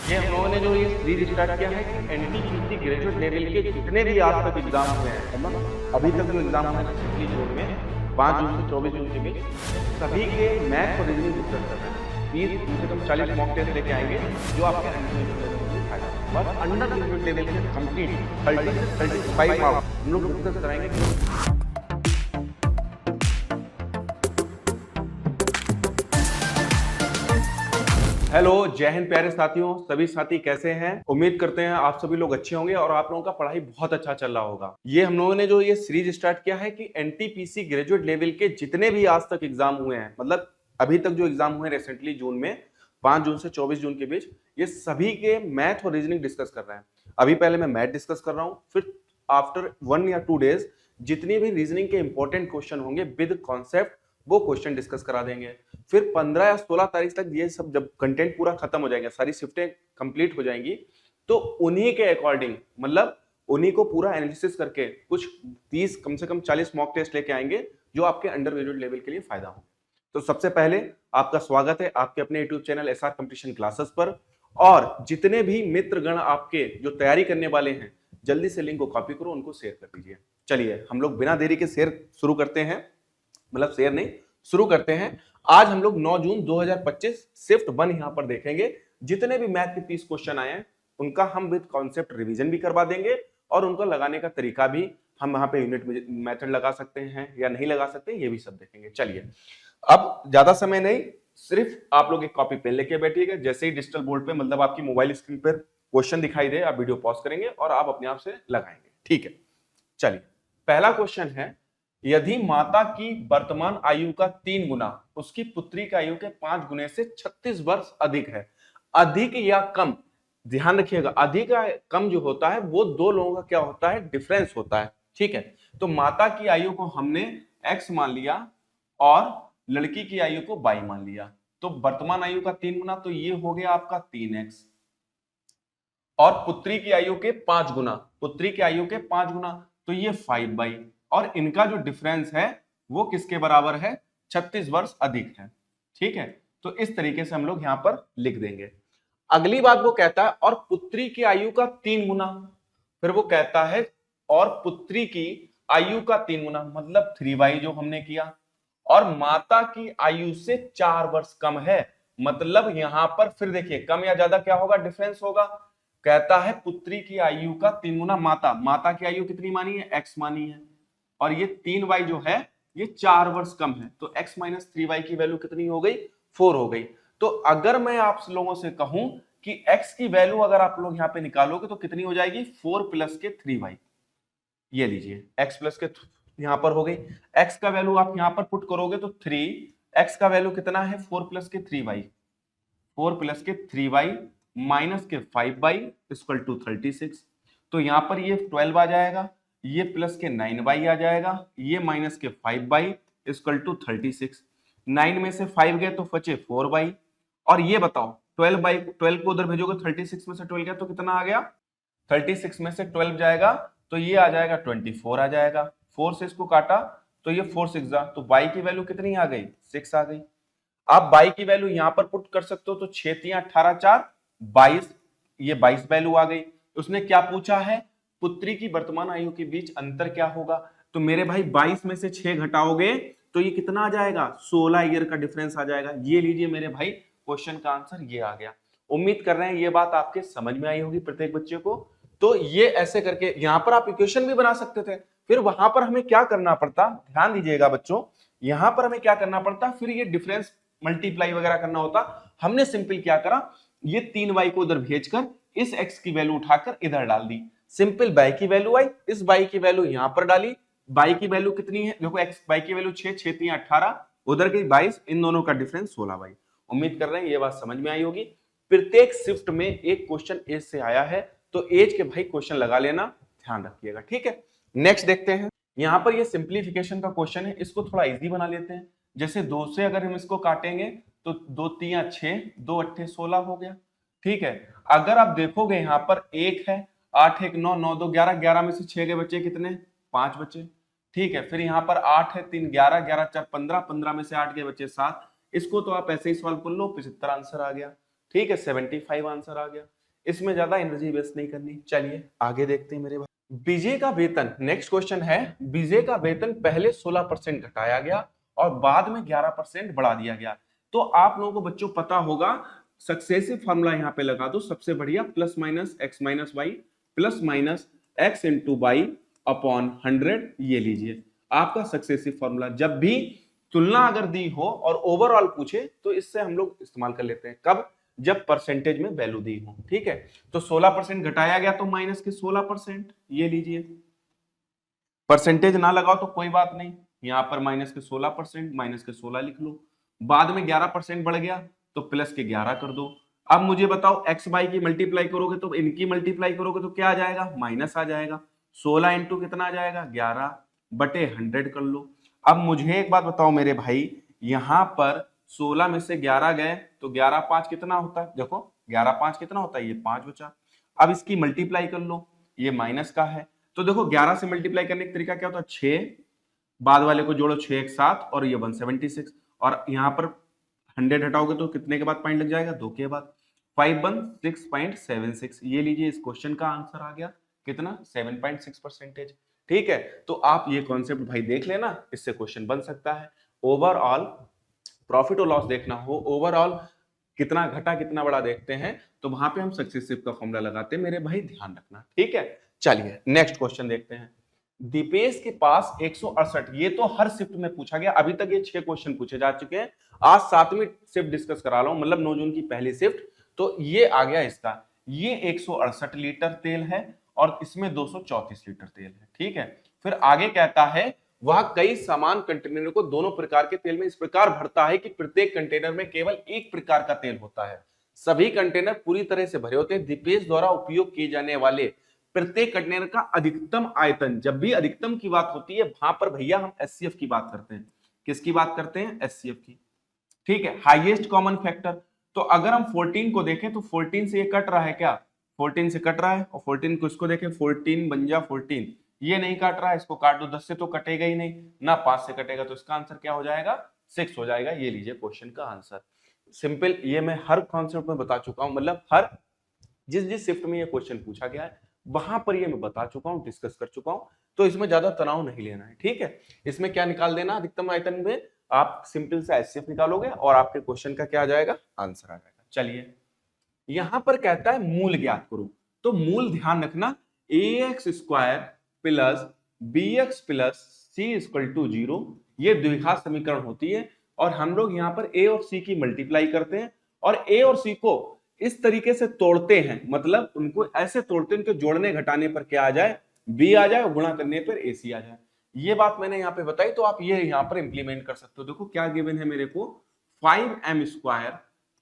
ये हम लोगों ने जो ये सीरीज स्टार्ट किया है कि एनटीपीसी ग्रेजुएट लेवल के जितने भी आज तक एग्जाम हुए हैं, मतलब अभी तक जो एग्जाम हुए हैं पिछली जून में 5 जून से 24 जून के बीच, सभी के मैथ और रीजनिंग डिस्कस कर रहे हैं। 30 कम से कम 40 मॉक टेस्ट लेके आएंगे जो आपके बस अंडर ग्रेजुएट लेवल के कंप्लीट 30 से 35 मार्क्स हम लोग डिस्कस कराएंगे। हेलो, जय हिंद प्यारे साथियों। सभी साथी कैसे हैं? उम्मीद करते हैं आप सभी लोग अच्छे होंगे और आप लोगों का पढ़ाई बहुत अच्छा चल रहा होगा। ये हम लोगों ने जो ये सीरीज स्टार्ट किया है कि एनटीपीसी ग्रेजुएट लेवल के जितने भी आज तक एग्जाम हुए हैं, मतलब अभी तक जो एग्जाम हुए रिसेंटली जून में 5 जून से 24 जून के बीच, ये सभी के मैथ और रीजनिंग डिस्कस कर रहे हैं। अभी पहले मैं मैथ डिस्कस कर रहा हूँ, फिर आफ्टर 1 या 2 डेज जितनी भी रीजनिंग के इंपॉर्टेंट क्वेश्चन होंगे विद कॉन्सेप्ट वो क्वेश्चन डिस्कस करा देंगे। फिर 15 या 16 तारीख तक ये सब जब कंटेंट पूरा खत्म हो जाएगा, सारी शिफ्टें कंप्लीट हो जाएंगी, तो उन्हीं के अकॉर्डिंग, मतलब उन्हीं को पूरा एनालिसिस करके कुछ 30 कम से कम 40 मॉक टेस्ट लेके आएंगे जो आपके अंडर ग्रेजुएट लेवल के लिए फायदा हो। तो सबसे पहले आपका स्वागत है आपके अपने YouTube channel SR competition classes पर। और जितने भी मित्रगण आपके जो तैयारी करने वाले हैं, जल्दी से लिंक को कॉपी करो, उनको शेयर कर दीजिए। चलिए हम लोग बिना देरी के शेयर शुरू करते हैं, मतलब शेयर नहीं, शुरू करते हैं। आज हम लोग 9 जून 2025 शिफ्ट 1 यहां पर देखेंगे। जितने भी मैथ के 30 क्वेश्चन आए हैं उनका हम विद कॉन्सेप्ट रिवीजन भी करवा देंगे और उनको लगाने का तरीका भी हम वहां पे यूनिट मेथड लगा सकते हैं या नहीं लगा सकते, ये भी सब देखेंगे। चलिए अब ज्यादा समय नहीं, सिर्फ आप लोग एक कॉपी पेन लेके बैठिएगा। जैसे ही डिजिटल बोर्ड पे, मतलब आपकी मोबाइल स्क्रीन पर क्वेश्चन दिखाई दे, आप वीडियो पॉज करेंगे और आप अपने आप से लगाएंगे। ठीक है, चलिए पहला क्वेश्चन है, यदि माता की वर्तमान आयु का 3 गुना उसकी पुत्री की आयु के 5 गुने से 36 वर्ष अधिक है। अधिक या कम, ध्यान रखिएगा, अधिक या कम जो होता है वो दो लोगों का क्या होता है, डिफरेंस होता है। ठीक है, तो माता की आयु को हमने x मान लिया और लड़की की आयु को y मान लिया। तो वर्तमान आयु का 3 गुना, तो ये हो गया आपका 3x, और पुत्री की आयु के 5 गुना, पुत्री की आयु के 5 गुना, तो ये 5y, और इनका जो डिफरेंस है वो किसके बराबर है, 36 वर्ष अधिक है। ठीक है, तो इस तरीके से हम लोग यहां पर लिख देंगे। अगली बात वो कहता है, और पुत्री की आयु का 3 गुना, फिर वो कहता है और पुत्री की आयु का 3 गुना, मतलब 3y जो हमने किया, और माता की आयु से 4 वर्ष कम है, मतलब यहां पर फिर देखिए कम या ज्यादा क्या होगा, डिफरेंस होगा। कहता है पुत्री की आयु का 3 गुना माता की आयु कितनी मानी है, x मानी है, और ये 3y जो है ये 4 वर्ष कम है, तो x माइनस 3y की वैल्यू कितनी हो गई, 4 हो गई। तो अगर मैं आप लोगों से कहूं कि x की वैल्यू अगर आप लोग यहां पे निकालोगे तो कितनी हो जाएगी, 4 प्लस के 3y, ये लीजिए x प्लस के यहां पर हो गई। x का वैल्यू आप यहां पर पुट करोगे तो 3, x का वैल्यू कितना है, 4 प्लस के 3y, 4 प्लस के 3y माइनस के 5y इक्वल टू 36। तो यहां पर ये 12 आ जाएगा, ये प्लस के 9y आ जाएगा, ये माइनस के 5y इक्वल टू 36। 9 में से 5 गए तो बचे 4y, और ये बताओ 12 को उधर भेजोगे, 36 में से 12 गया तो कितना आ गया, 36 में से 12 जाएगा तो ये आ जाएगा 24 आ जाएगा। 4 से इसको काटा तो ये 4 6 जा, तो y की वैल्यू कितनी आ गई, 6 आ गई। आप y की वैल्यू यहां पर पुट कर सकते हो, तो 6 3 18 4 22, ये 22 वैल्यू आ गई। उसने क्या पूछा है, पुत्री की वर्तमान आयु के बीच अंतर क्या होगा, तो मेरे भाई 22 में से 6 घटाओगे तो ये कितना आ जाएगा, 16 ईयर का डिफरेंस आ जाएगा। ये लीजिए मेरे भाई, क्वेश्चन का आंसर ये आ गया। उम्मीद कर रहे हैं ये बात आपके समझ में आई होगी प्रत्येक बच्चे को। तो ये ऐसे करके यहां पर आप इक्वेशन भी बना सकते थे, फिर वहां पर हमें क्या करना पड़ता, ध्यान दीजिएगा बच्चों, यहां पर हमें क्या करना पड़ता, फिर ये डिफरेंस मल्टीप्लाई वगैरह करना होता। हमने सिंपल क्या करा, ये 3y को उधर भेजकर इस x की वैल्यू उठाकर इधर डाल दी। सिंपल y की वैल्यू आई, इस y की वैल्यू यहां पर डाली। y की वैल्यू कितनी है, देखो x y की वैल्यू 6 6 3 18, उधर गई 22, इन दोनों का डिफरेंस 16y। उम्मीद कर रहे हैं ये बात समझ में आई होगी। प्रत्येक शिफ्ट में एक क्वेश्चन एज से आया है, तो एज के भाई क्वेश्चन लगा लेना, ध्यान रखिएगा। ठीक है, नेक्स्ट देखते हैं। यहां पर ये सिंप्लीफिकेशन का क्वेश्चन है, इसको थोड़ा इजी बना लेते हैं। जैसे 2 से अगर हम इसको काटेंगे तो 2 3 6, 2 8 16 हो गया। ठीक है, अगर आप देखोगे यहां पर 1 है, 8 1 9 9 2 11, 11 में से 6 के बच्चे कितने, 5 बचे। ठीक है, फिर यहाँ पर 8 है, 3 11, 11 4 15, 15 में से 8 के बच्चे 7। इसको तो आप ऐसे ही सॉल्व कर लो, 75 आंसर आ गया। ठीक है 75 आंसर आ गया। इसमें ज्यादा एनर्जी वेस्ट नहीं करनी। चलिए आगे देखते हैं मेरे भाई। बीजे का वेतन, नेक्स्ट क्वेश्चन है, बीजे का वेतन पहले 16% घटाया गया और बाद में 11% बढ़ा दिया गया। तो आप लोगों को बच्चों पता होगा, सक्सेसिव फॉर्मूला यहां पे लगा दो सबसे बढ़िया, plus minus x minus y plus minus x into y upon 100। ये लीजिए आपका सक्सेसिव फॉर्मूला। जब भी तुलना अगर दी हो और ओवरऑल पूछे तो इससे हम लोग इस्तेमाल कर लेते हैं। कब? जब परसेंटेज में वैल्यू दी हो। ठीक है, तो 16% घटाया गया तो माइनस के 16%, ये लीजिए। परसेंटेज ना लगाओ तो कोई बात नहीं, यहां पर माइनस के 16%, माइनस के 16 लिख लो। बाद में 11% बढ़ गया तो प्लस के 11 कर दो। अब मुझे बताओ एक्स वाई की मल्टीप्लाई करोगे तो इनकी मल्टीप्लाई करोगे तो क्या आ जाएगा? माइनस आ जाएगा। 16 इंटू कितना आ जाएगा? 11 बटे 100 कर लो। अब मुझे एक बात बताओ मेरे भाई, यहां पर 16 में से 11 गए तो 11 5 कितना होता है? देखो 11 5 कितना होता है? ये 5 बचा। अब इसकी मल्टीप्लाई कर लो, ये माइनस का है तो देखो 11 से मल्टीप्लाई करने का तरीका क्या होता है? 6, बाद वाले को जोड़ो 6 एक 7 और ये 176, और यहां पर 100 हटाओगे तो कितने के बाद पॉइंट लग जाएगा? 2 के बाद। 516.76। ये लीजिए इस क्वेश्चन का आंसर आ गया कितना? 7.6%। ठीक है, तो आप ये कॉन्सेप्ट भाई देख लेना, इससे क्वेश्चन बन सकता है। ओवरऑल प्रॉफिट और लॉस देखना हो, ओवरऑल कितना घटा कितना बड़ा देखते हैं तो वहां पे हम सक्सेसिव का फॉर्मूला लगाते हैं मेरे भाई, ध्यान रखना। ठीक है, चलिए नेक्स्ट क्वेश्चन देखते हैं। दीपेश के पास 168, ये तो हर शिफ्ट में पूछा गया, अभी तक ये 6 क्वेश्चन पूछे जा चुके हैं। आज 7वीं शिफ्ट डिस्कस करा रहा हूं, मतलब 9 जून की पहली शिफ्ट, तो ये आ गया इसका। ये 168 लीटर तेल है और इसमें 234 लीटर तेल है। ठीक है, फिर आगे कहता है वह कई समान कंटेनरों को दोनों प्रकार के तेल में इस प्रकार भरता है कि प्रत्येक कंटेनर में केवल एक प्रकार का तेल होता है। सभी कंटेनर पूरी तरह से भरे होते हैं। दीपेश द्वारा उपयोग किए जाने वाले प्रत्येक कंटेनर का अधिकतम आयतन, जब भी अधिकतम की बात होती है वहां पर भैया हम एचसीएफ की बात करते हैं। किसकी बात करते हैं? एचसीएफ की। ठीक है, हाईएस्ट कॉमन फैक्टर। तो अगर हम 14 को देखें तो 14 से ये कट रहा है क्या? 14 से कट रहा है, और 14 को इसको देखें, 14 बन जा 14, ये नहीं काट रहा है, इसको काट दो, 10 से तो कटेगा ही नहीं ना, 5 से कटेगा, तो इसका आंसर क्या हो जाएगा? 6 हो जाएगा। ये लीजिए क्वेश्चन का आंसर। सिंपल, ये मैं हर कॉन्सेप्ट में बता चुका हूं, मतलब हर जिस जिस शिफ्ट में ये क्वेश्चन पूछा गया है वहां पर ये मैं बता चुका हूं, डिस्कस कर चुका हूं, तो इसमें ज्यादा तनाव नहीं लेना है। ठीक है, इसमें क्या निकाल देना? अधिकतम आयतन में आप सिंपल से एचसीएफ निकालोगे और आपके क्वेश्चन का क्या आ जाएगा? आंसर आ जाएगा। चलिए यहां पर कहता है मूल ज्ञात करो, तो मूल ध्यान रखना, ax square plus bx plus c equal to 0, ये द्विघात समीकरण होती है और हम लोग यहाँ पर a और c की मल्टीप्लाई करते हैं और a और c को इस तरीके से तोड़ते हैं, मतलब उनको ऐसे तोड़ते हैं, उनके जोड़ने घटाने पर क्या आ जाए? b आ जाए और गुणा करने पर ac आ जाए। ये बात मैंने यहाँ पे बताई, तो आप ये यहाँ पर इंप्लीमेंट कर सकते हो। देखो क्या गिवन है मेरे को, 5m square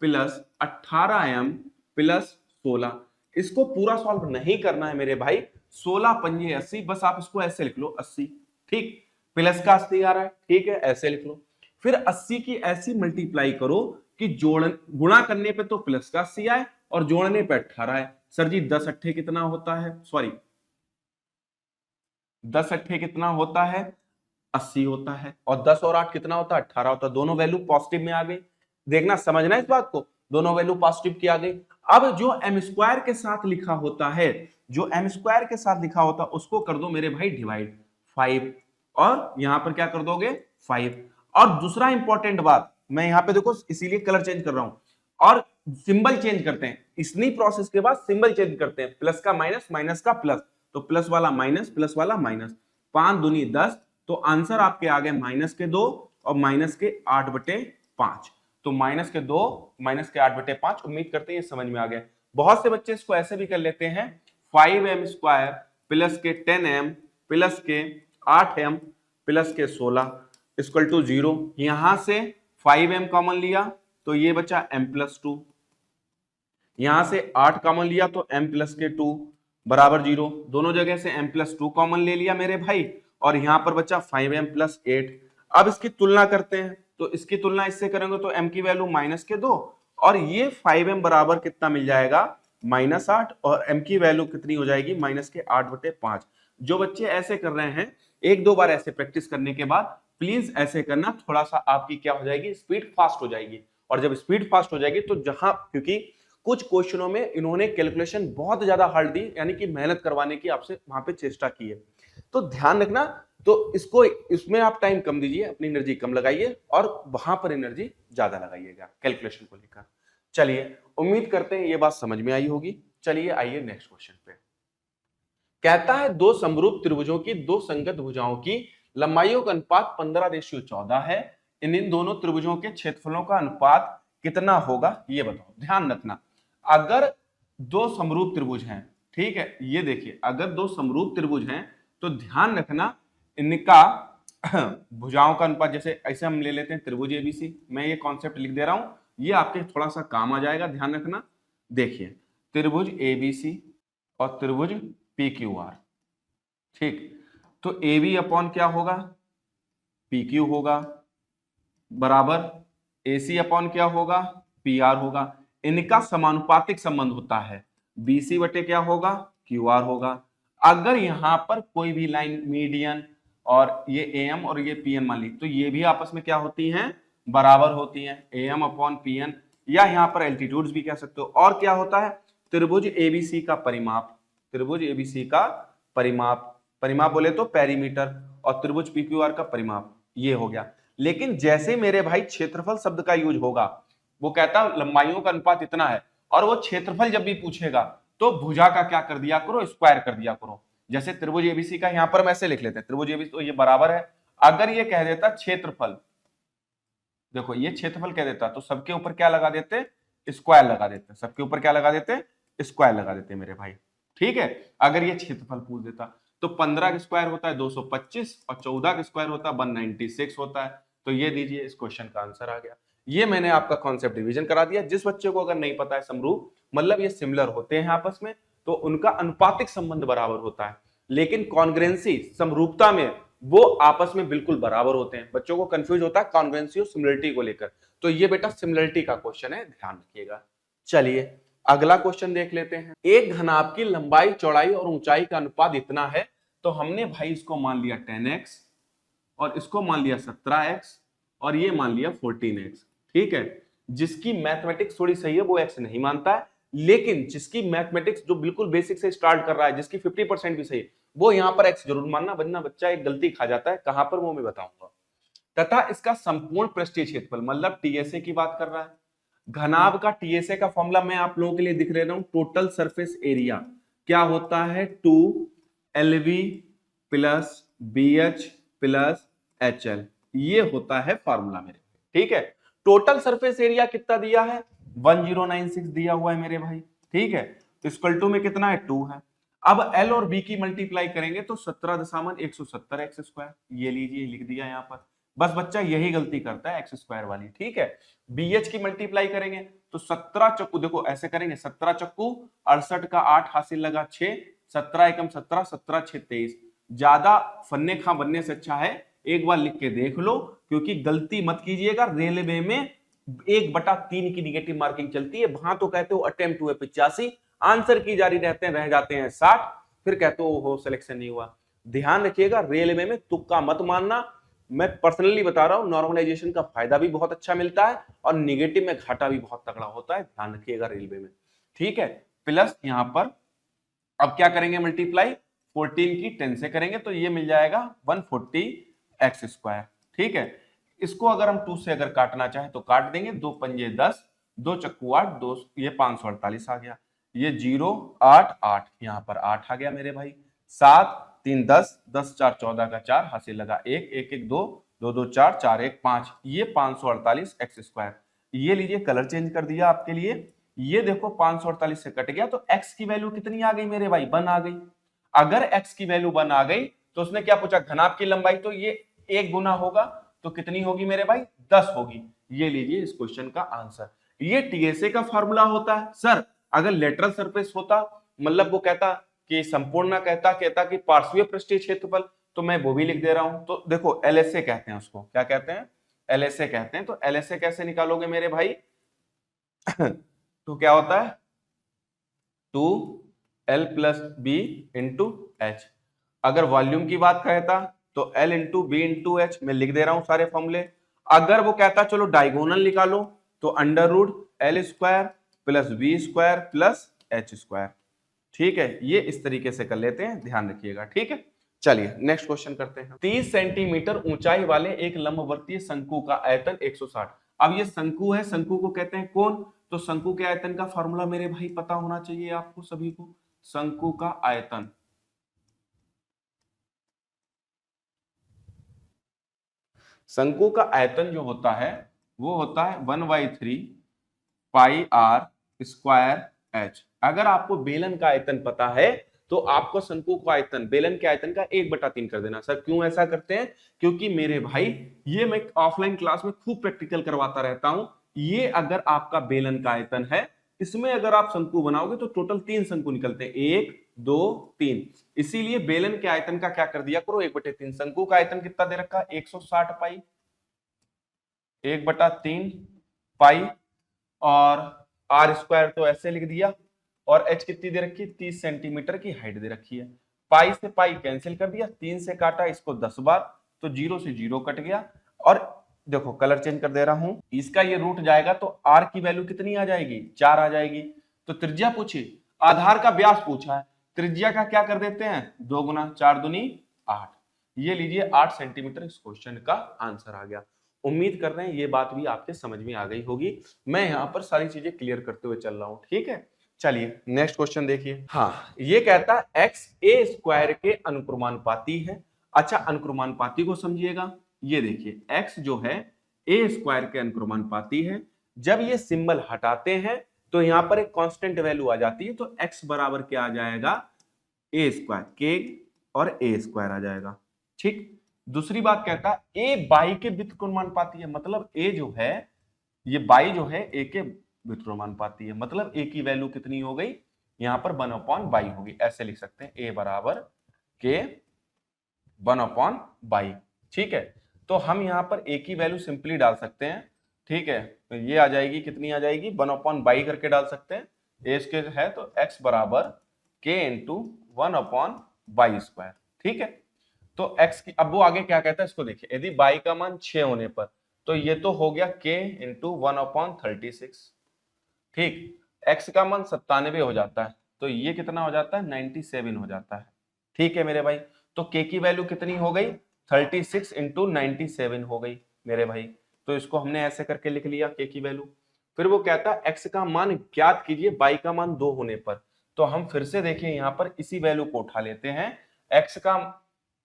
plus 18m plus 16। इसको पूरा सॉल्व नहीं करना है मेरे भाई, 16 पंजे 80, बस आप इसको ऐसे लिख लो 80। ठीक, प्लस का 80 आ रहा है, ठीक है, ऐसे लिख लो। फिर 80 की ऐसी मल्टीप्लाई करो कि गुणा करने पे तो प्लस का 80 आए और जोड़ने पे 18 है। सर जी 10 अट्ठे कितना होता है? सॉरी 10 अट्ठे कितना होता है? 80 होता है, और 10 और 8 कितना होता है? 18 होता है। दोनों वैल्यू पॉजिटिव में आ गई, देखना समझना इस बात को, दोनों वैल्यू पॉजिटिव की आ गई। अब जो एम स्क्वायर के साथ लिखा होता है, जो एम स्क्वायर के साथ लिखा होता है उसको कर दो मेरे भाई डिवाइड 5, और यहां पर क्या कर दोगे? 5। और दूसरा इंपॉर्टेंट बात, मैं यहां पे देखो इसीलिए कलर चेंज कर रहा हूं, और सिंबल चेंज करते हैं, इतनी प्रोसेस के बाद सिंबल चेंज करते हैं, प्लस का माइनस, माइनस का प्लस, तो प्लस वाला माइनस, प्लस वाला माइनस, 5 दूनी 10, तो आंसर आपके आ गए माइनस के 2 और माइनस के 8/5। तो माइनस के 2 माइनस के 8/5। उम्मीद करते हैं ये समझ में आ गया। बहुत से बच्चे इसको ऐसे भी कर लेते हैं, 5m स्क्वायर प्लस के 10m प्लस के 8m प्लस के 16 इक्वल टू 0। यहां से 5m कॉमन लिया तो ये बचा m प्लस 2, यहां से 8 कॉमन लिया तो m प्लस के 2 बराबर 0, दोनों जगह से m प्लस 2 कॉमन ले लिया मेरे भाई, और यहां पर बचा 5m प्लस 8। अब इसकी तुलना करते हैं, तो इसकी तुलना इससे करेंगे तो m की वैल्यू माइनस के 2, और ये 5m बराबर कितना मिल जाएगा? -8, और m की वैल्यू कितनी हो जाएगी? माइनस के 8/5। जो बच्चे ऐसे कर रहे हैं, एक दो बार ऐसे प्रैक्टिस करने के बाद प्लीज ऐसे करना, थोड़ा सा आपकी क्या हो जाएगी? स्पीड फास्ट हो जाएगी, और जब स्पीड फास्ट हो जाएगी तो जहां, क्योंकि कुछ क्वेश्चनों में इन्होंने कैलकुलेशन बहुत ज्यादा हार्ड दी, यानी कि मेहनत करवाने की आपसे वहां पे चेष्टा की है, तो ध्यान रखना। तो इसको, इसमें आप टाइम कम दीजिए, अपनी एनर्जी कम लगाइए और वहां पर एनर्जी ज्यादा लगाइएगा कैलकुलेशन को लेकर। चलिए, उम्मीद करते हैं ये बात समझ में आई होगी। चलिए आइए नेक्स्ट क्वेश्चन पे। कहता है दो समरूप त्रिभुजों की दो संगत भुजाओं की लंबाइयों का अनुपात 15:14 है। इन दोनों त्रिभुजों के क्षेत्रफलों का अनुपात कितना होगा, ये बताओ। ध्यान रखना, अगर दो समरूप त्रिभुज हैं, ठीक है, ये देखिए, अगर दो समरूप त्रिभुज हैं तो ध्यान रखना इनका भुजाओं का अनुपात, जैसे ऐसे हम ले लेते हैं त्रिभुज एबीसी, मैं ये कॉन्सेप्ट लिख दे रहा हूं, ये आपके थोड़ा सा काम आ जाएगा, ध्यान रखना। देखिए, त्रिभुज एबीसी और त्रिभुज पी क्यू आर, ठीक, तो ए बी अपॉन क्या होगा, पी क्यू होगा, बराबर ए सी अपॉन क्या होगा, पी आर होगा। इनका समानुपातिक संबंध होता है, बी सी बटे क्या होगा, क्यू आर होगा। अगर यहां पर कोई भी लाइन मीडियन और ये ए एम और ये पी एन मान ली, तो ये भी आपस में क्या होती हैं, बराबर होती हैं, a m upon p n, या यहां पर एल्टीट्यूड्स भी कह सकते हो। और क्या होता है, त्रिभुज एबीसी का परिमाप, त्रिभुज एबीसी का परिमाप, परिमाप बोले तो पेरीमीटर, और त्रिभुज पीक्यूआर का परिमाप, ये हो गया। लेकिन जैसे मेरे भाई क्षेत्रफल शब्द का यूज होगा, वो कहता लंबाइयों का अनुपात इतना है, और वो क्षेत्रफल जब भी पूछेगा तो भुजा का क्या कर दिया करो, स्क्वायर कर दिया करो। जैसे त्रिभुज एबीसी का यहां पर हम ऐसे लिख लेते हैं, त्रिभुज एबीसी तो ये बराबर है, अगर ये कह देता क्षेत्रफल, देखो ये क्षेत्रफल कह देता तो सबके ऊपर क्या लगा देते, स्क्वायर लगा देते, सबके ऊपर क्या लगा देते, स्क्वायर लगा देते मेरे भाई, ठीक है। अगर ये क्षेत्रफल पूछ देता तो 15 का स्क्वायर होता है 225 और 14 का स्क्वायर होता है 196 होता है। तो ये दीजिए, इस क्वेश्चन का आंसर आ गया। ये मैंने आपका कॉन्सेप्ट रिवीजन करा दिया। जिस बच्चे को अगर नहीं पता है समरूप मतलब ये सिमिलर होते हैं आपस में, तो उनका अनुपातिक संबंध बराबर होता है, लेकिन कॉन्ग्रुएंसी समरूपता में वो आपस में बिल्कुल बराबर होते हैं। बच्चों को कंफ्यूज होता है कॉन्ग्रुएंसी और सिमिलरिटी को लेकर, तो ये बेटा सिमिलरिटी का क्वेश्चन है, ध्यान रखिएगा। चलिए अगला क्वेश्चन देख लेते हैं। एक घनाभ की लंबाई, चौड़ाई और ऊंचाई का अनुपात इतना है, तो हमने भाई इसको मान लिया 10x और इसको मान लिया 17x और ये मान लिया 14x, ठीक है। जिसकी मैथमेटिक्स थोड़ी सही है वो x नहीं मानता है, लेकिन जिसकी मैथमेटिक्स जो बिल्कुल बेसिक से स्टार्ट कर रहा है, जिसकी 50% भी सही है, वो यहां पर x जरूर मानना, वरना बच्चा एक गलती खा जाता है। कहां पर, वो मैं बताऊंगा। तथा इसका संपूर्ण पृष्ठीय क्षेत्रफल, मतलब टीएसए की बात कर रहा है। घनाभ का टीएसए का फॉर्मूला मैं आप लोगों के लिए दिख रहा हूं, टोटल सरफेस एरिया क्या होता है, 2LV plus BH plus HL, ये होता है फॉर्मूला मेरे, ठीक है। टोटल सरफेस एरिया कितना दिया है, 1096 दिया हुआ है मेरे भाई, ठीक है। तो इक्वल टू में कितना है, 2 है। अब L और B की मल्टीप्लाई करेंगे तो 17.170 एक्स स्क्वायर, ये लीजिए लिख दिया यहां पर। बस बच्चा यही गलती करता है, एक्स स्क्वायर वाली, ठीक है। BH की मल्टीप्लाई करेंगे तो 17 चक्कू, देखो ऐसे करेंगे, 17 चक्कू 68 का 8 हासिल लगा 6, 17 एकम 17, 17 6 23। ज्यादा फन्ने खा बनने से अच्छा है एक बार लिख के देख लो, क्योंकि गलती मत कीजिएगा। रेलवे में 1/3 की निगेटिव मार्किंग चलती है, वहां तो कहते हो अटेम्प्ट हुए 85, आंसर की जारी रहते हैं, रह जाते हैं 60, फिर कहते हो सिलेक्शन नहीं हुआ। ध्यान रखिएगा, रेलवे में तुक्का मत मानना। मैं पर्सनली बता रहा हूं, नॉर्मलाइजेशन का फायदा भी बहुत अच्छा मिलता है और निगेटिव में घाटा भी बहुत तगड़ा होता है, ध्यान रखिएगा रेलवे में, ठीक है। प्लस यहां पर अब क्या करेंगे, मल्टीप्लाई 14 की 10 से करेंगे तो ये मिल जाएगा 140 एक्स स्क्वायर, ठीक है। इसको अगर हम 2 से अगर काटना चाहे तो काट देंगे, 2 पंजे 10, 2 चक्कू 8, 2 ये 548 आ गया, ये 0 8 8 यहाँ पर 8 आ गया मेरे भाई, 7 3 10, 10 4 14 का 4 हासिल लगा 1 1 1 2 2 2 4 4 1 5, ये 548 एक्स स्क्वायर। ये लीजिए कलर चेंज कर दिया आपके लिए, ये देखो 548 से कट गया तो x की वैल्यू कितनी आ गई मेरे भाई, 1 आ गई। अगर x की वैल्यू 1 आ गई तो उसने क्या पूछा, घनाभ की लंबाई, तो ये 1 गुना होगा तो कितनी होगी मेरे भाई, 10 होगी। ये लीजिए इस क्वेश्चन का आंसर। ये टीएसए का फॉर्मूला होता है। सर अगर लेटरल सरफेस होता, मतलब वो कहता कि संपूर्ण कहता कि पार्श्वीय पृष्ठीय क्षेत्रफल, तो मैं वो भी लिख दे रहा हूं। तो देखो एलएसए कहते हैं उसको, क्या कहते हैं, एलएसए कहते हैं। तो एलएसए कैसे निकालोगे मेरे भाई तो क्या होता है 2L plus b into h. अगर वॉल्यूम की बात कहता तो L into b into h, मैं लिख दे रहा हूं सारे फॉर्मूले। अगर वो कहता चलो डायगोनल निकालो, तो under root l square plus b square plus h square. ठीक है, ये इस तरीके से कर लेते हैं, ध्यान रखिएगा। ठीक है, चलिए नेक्स्ट क्वेश्चन करते हैं। 30 सेंटीमीटर ऊंचाई वाले एक लंबवर्तीय शंकु का आयतन 160। अब ये शंकु है, शंकु को कहते हैं कोण, तो शंकु के आयतन का फॉर्मूला मेरे भाई पता होना चाहिए आपको सभी को। शंकु का आयतन, शंकु का आयतन जो होता है वो होता है 1/3 पाई आर स्क्वायर एच। अगर आपको बेलन का आयतन पता है तो आपको शंकु का आयतन बेलन के आयतन का 1/3 कर देना। सर क्यों ऐसा करते हैं? क्योंकि मेरे भाई ये मैं ऑफलाइन क्लास में खूब प्रैक्टिकल करवाता रहता हूं। ये अगर आपका बेलन का आयतन है, इसमें अगर आप शंकु बनाओगे तो टोटल 3 शंकु निकलते हैं, 1 2 3। इसीलिए बेलन के आयतन का क्या कर दिया करो 1/3। शंकु का आयतन कितना दे रखा है 160 पाई, 1/3 पाई, और आर स्क्वायर तो ऐसे लिख दिया, और एच कितनी दे रखी है 30 सेंटीमीटर की हाइट दे रखी है। पाई से पाई कैंसिल कर दिया, 3 से काटा इसको 10 बार, तो 0 से 0 कट गया। और देखो कलर चेंज कर दे रहा हूं, इसका ये रूट जाएगा तो आर की वैल्यू कितनी आ जाएगी 4 आ जाएगी। तो त्रिज्या पूछी, आधार का व्यास पूछा है, त्रिज्या का क्या कर देते हैं 2 गुना 4 दूनी 8। ये लीजिए 8 सेंटीमीटर इस क्वेश्चन का आंसर आ गया। उम्मीद कर रहे हैं ये बात भी आपके समझ में आ गई होगी। मैं यहाँ पर सारी चीजें क्लियर करते हुए चल रहा हूँ। ठीक है, चलिए नेक्स्ट क्वेश्चन देखिए। हाँ, ये कहता है एक्स ए स्क्वायर के अनुक्रमानुपाती है। अच्छा, अनुक्रमानुपाती को समझिएगा। ये देखिए एक्स जो है ए स्क्वायर के अनुक्रमानुपाती है। जब ये सिंबल हटाते हैं तो यहां पर एक कांस्टेंट वैल्यू आ जाती है, तो एक्स बराबर क्या आ जाएगा ए स्क्वायर, के और ए स्क्वायर आ जाएगा। ठीक, दूसरी बात कहता है ए बाई के व्युत्क्रमानुपाती है, मतलब ए जो है ये बाई जो है ए के व्युत्क्रमानुपाती है, मतलब ए की वैल्यू कितनी हो गई यहां पर 1/बाई होगी। ऐसे लिख सकते हैं ए बराबर के 1/बाई। ठीक है, तो हम यहां पर ए की वैल्यू सिंपली डाल सकते हैं। ठीक है, तो ये आ जाएगी, कितनी आ जाएगी 1/बाई करके डाल सकते हैं। ए के है तो एक्स बराबर के इंटू 1/बाई स्क्वायर। ठीक है, तो x की, अब वो आगे क्या कहता है इसको देखिए। यदि बाई का मान 6 होने पर, तो ये तो हो गया k इंटू 1/36। ठीक, x का मान 97 हो जाता है, तो ये कितना हो जाता है 97 हो जाता है। ठीक है मेरे भाई, तो k की वैल्यू कितनी हो गई 36 इंटू 97 हो गई मेरे भाई। तो इसको हमने ऐसे करके लिख लिया k की वैल्यू। फिर वो कहता है x का मान ज्ञात कीजिए बाई का मान 2 होने पर। तो हम फिर से देखिए यहाँ पर इसी वैल्यू को उठा लेते हैं। x का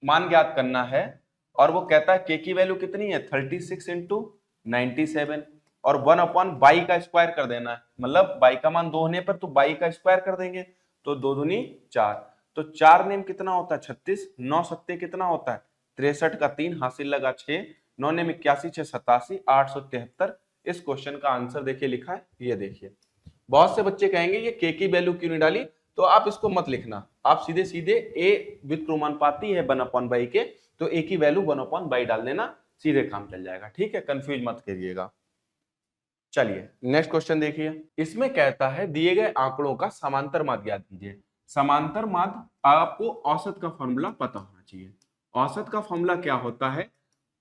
मान ज्ञात करना है, और वो कहता है k की वैल्यू कितनी है 36 इंटू 97, और 1/बाई का स्क्वायर कर देना है। मतलब बाई का मान 2 होने पर तो बाई का स्क्वायर कर देंगे, तो 2 दूनी 4, तो 4 नेम कितना होता है 36, 9 सत्ते कितना होता है 63 का 3 हासिल लगा 6, 9 नेम 81, 6 87, 873। इस क्वेश्चन का आंसर देखिए लिखा है, ये देखिए। बहुत से बच्चे कहेंगे ये k की वैल्यू क्यों नहीं डाली, तो आप इसको मत लिखना, आप सीधे सीधे a व्युत्क्रमानुपाती है 1/बाई के, तो a की वैल्यू 1/बाई डाल देना, सीधे काम चल जाएगा। ठीक है, कंफ्यूज मत करिएगा। चलिए नेक्स्ट क्वेश्चन देखिए। इसमें कहता है दिए गए आंकड़ों का समांतर माध्य ज्ञात कीजिए। समांतर माध्य, आपको औसत का फॉर्मूला पता होना चाहिए। औसत का फॉर्मूला क्या होता है,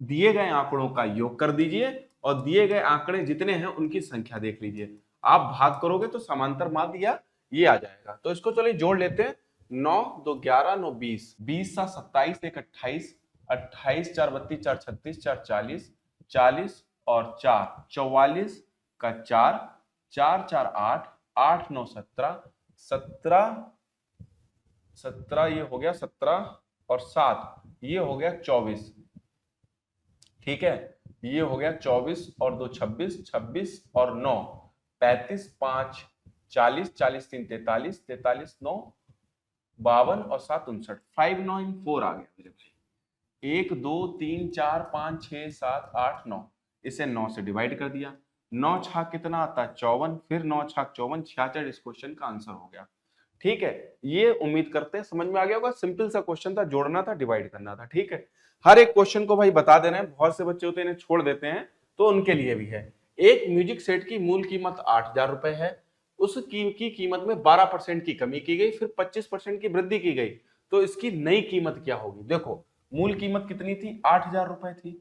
दिए गए आंकड़ों का योग कर दीजिए और दिए गए आंकड़े जितने हैं उनकी संख्या देख लीजिए। आप भाग करोगे तो समांतर माध्य ये आ जाएगा। तो इसको चलिए जोड़ लेते हैं। 9 2 11 9 20, 20 7 27 1 28, 28 4 32 4 36 4 40, 40 और 4 44 का 4, 4 4 8, 8 9 17, 17 17 ये हो गया 17, और 7 ये हो गया 24। ठीक है, ये हो गया 24 और 2 26, 26 और 9 35, 5 40, 40 3 43, 43 9 52 और 7 59, 5 9 4 आ गया मेरे भाई। 1 2 3 4 5 6 7 8 9, इसे 9 से डिवाइड कर दिया। 9 छाक कितना आता है 54, फिर 9 छाक 54, 66 इस क्वेश्चन का आंसर हो गया। ठीक है, ये उम्मीद करते हैं समझ में आ गया होगा। सिंपल सा क्वेश्चन था, जोड़ना था, डिवाइड करना था। ठीक है, हर एक क्वेश्चन को भाई बता दे रहे हैं। बहुत से बच्चे होते हैं इन्हें छोड़ देते हैं, तो उनके लिए भी है। एक म्यूजिक सेट की मूल कीमत 8,000 रुपए है, उस की कीमत में 12% की कमी की गई, फिर 25% की वृद्धि की गई, तो इसकी नई कीमत क्या होगी। देखो मूल कीमत कितनी थी 8,000 रुपए थी,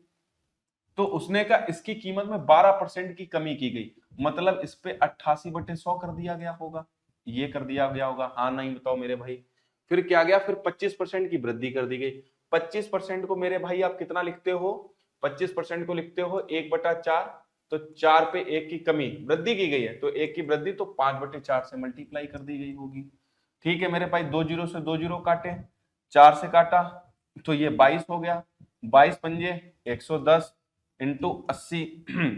तो उसने कहा इसकी कीमत में 12% की कमी की गई, मतलब इस पे 88/100 कर दिया गया होगा, ये कर दिया गया होगा, हाँ नहीं बताओ मेरे भाई। फिर क्या गया, फिर 25% की वृद्धि कर दी गई। 25% को मेरे भाई आप कितना लिखते हो, 25% को लिखते हो 1/4, तो 4 पे 1 की कमी, वृद्धि की गई है तो 1 की वृद्धि, तो 5/4 से मल्टीप्लाई कर दी गई होगी। ठीक है मेरे भाई, 2 जीरो से 2 जीरो काटे, 4 से काटा तो ये 22 हो गया, 22 पंजे 110 इंटू 80,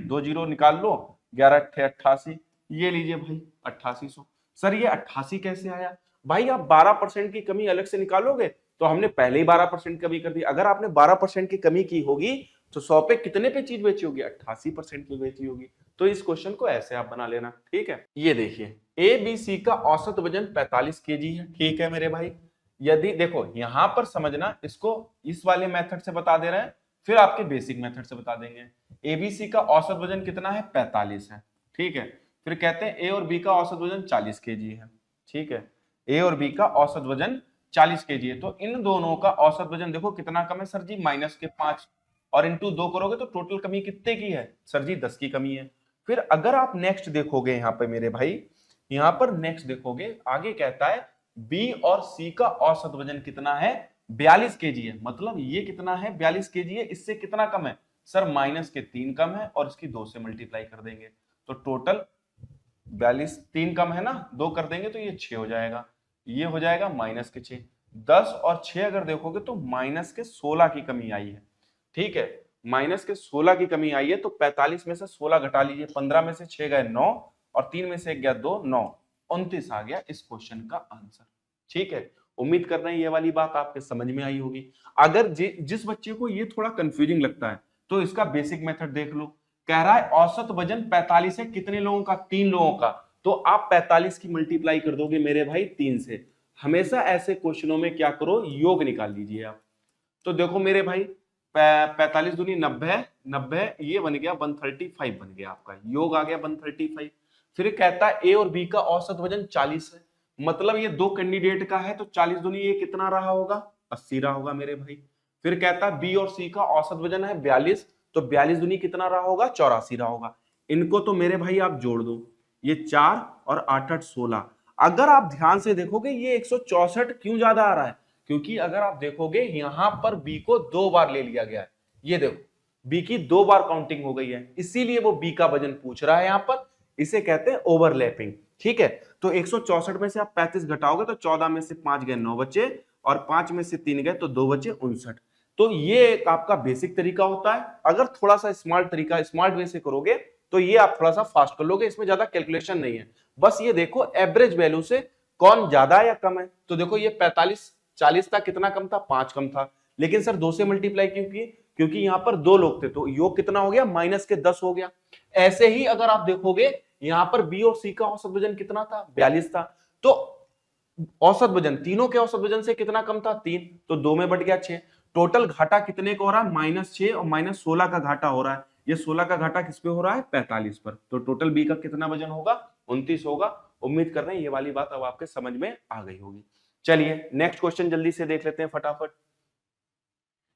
2 जीरो निकाल लो, 11 अट्ठे 88, ये लीजिए भाई 8800। सर ये 88 कैसे आया? भाई आप 12% की कमी अलग से निकालोगे तो हमने पहले ही 12% कमी कर दी, अगर आपने 12% की कमी की होगी तो 100 पे कितने पे चीज बेची होगी, 88% पे बेची होगी। तो इस क्वेश्चन को ऐसे आप बना लेना, ठीक है। ये देखिए ए बी सी का औसत वजन 45 केजी है, ठीक है मेरे भाई। यदि देखो यहां पर समझना, इसको इस वाले मेथड से बता दे रहे हैं, फिर आपके बेसिक मेथड से बता देंगे। एबीसी का औसत वजन कितना है, 45 है, ठीक है। फिर कहते हैं ए और बी का औसत वजन 40 केजी है, ठीक है। ए और बी का औसत वजन 40 केजी है, तो इन दोनों का औसत वजन देखो कितना कम है सर जी, -5, और इंटू 2 करोगे तो टोटल कमी कितने की है सर जी, 10 की कमी है। फिर अगर आप नेक्स्ट देखोगे यहाँ पे मेरे भाई, यहाँ पर नेक्स्ट देखोगे आगे कहता है बी और सी का औसत वजन कितना है, 42 केजी है, मतलब ये कितना है 42 केजी है, इससे कितना कम है सर, -3 कम है, और इसकी 2 से मल्टीप्लाई कर देंगे तो टोटल 42, 3 कम है ना, 2 कर देंगे तो ये 6 हो जाएगा, ये हो जाएगा -6। 10 और 6 अगर देखोगे तो -16 की कमी आई है, ठीक है, -16 की कमी आई है। तो 45 में से 16 घटा लीजिए, 15 में से 6 गए 9, और 3 में से 1 गया 2, 9, 29 आ गया इस क्वेश्चन का आंसर, ठीक है। उम्मीद कर रहे हैं ये वाली बात आपके समझ में आई होगी। अगर जिस बच्चे को ये थोड़ा कंफ्यूजिंग लगता है तो इसका बेसिक मेथड देख लो। कह रहा है औसत वजन 45 है, कितने लोगों का, 3 लोगों का, तो आप 45 की मल्टीप्लाई कर दोगे मेरे भाई 3 से। हमेशा ऐसे क्वेश्चनों में क्या करो, योग निकाल लीजिए आप। तो देखो मेरे भाई 45 दूनी 90, 90 ये बन गया 135 बन गया आपका, योग आ गया 135। फिर कहता है ए और बी का औसत वजन 40 है, मतलब ये दो कैंडिडेट का है, तो 40 दूनी ये कितना रहा होगा, 80 रहा होगा मेरे भाई। फिर कहता है बी और सी का औसत वजन है 42, तो 42 दूनी कितना रहा होगा, 84 रहा होगा। इनको तो मेरे भाई आप जोड़ दो, ये 4 और 8 8 16। अगर आप ध्यान से देखोगे ये 164 क्यों ज्यादा आ रहा है, क्योंकि अगर आप देखोगे यहां पर बी को 2 बार ले लिया गया है, ये देखो बी की 2 बार काउंटिंग हो गई है, इसीलिए वो बी का वजन पूछ रहा है यहां पर, इसे कहते हैं ओवरलैपिंग, ठीक है। तो 164 में से आप 35 घटाओगे तो 14 में से 5 गए 9 बचे, और 5 में से 3 गए तो 2 बचे 59। तो ये एक आपका बेसिक तरीका होता है। अगर थोड़ा सा स्मार्ट तरीका, स्मार्ट वे से करोगे तो ये आप थोड़ा सा फास्ट कर लोगे, इसमें ज्यादा कैलकुलेशन नहीं है, बस ये देखो एवरेज वैल्यू से कौन ज्यादा है या कम है। तो देखो ये 45 40 था, कितना कम था, 5 कम था, लेकिन सर 2 से मल्टीप्लाई क्यों किए, क्योंकि यहां पर 2 लोग थे, तो योग कितना हो गया, -10 हो गया। ऐसे ही अगर आप देखोगे यहां पर बी और सी का औसत वजन कितना था, 42 था, तो औसत वजन तीनों के औसत वजन से कितना कम था, 3, तो 2 में बट गया 6। टोटल घाटा कितने को हो रहा है, -6 और -16 का घाटा हो रहा है। ये 16 का घाटा किस पे हो रहा है, 45 पर। तो टोटल बी का कितना वजन होगा, 29 होगा। उम्मीद कर रहे हैं ये वाली बात अब आपके समझ में आ गई होगी। चलिए नेक्स्ट क्वेश्चन जल्दी से देख लेते हैं फटाफट।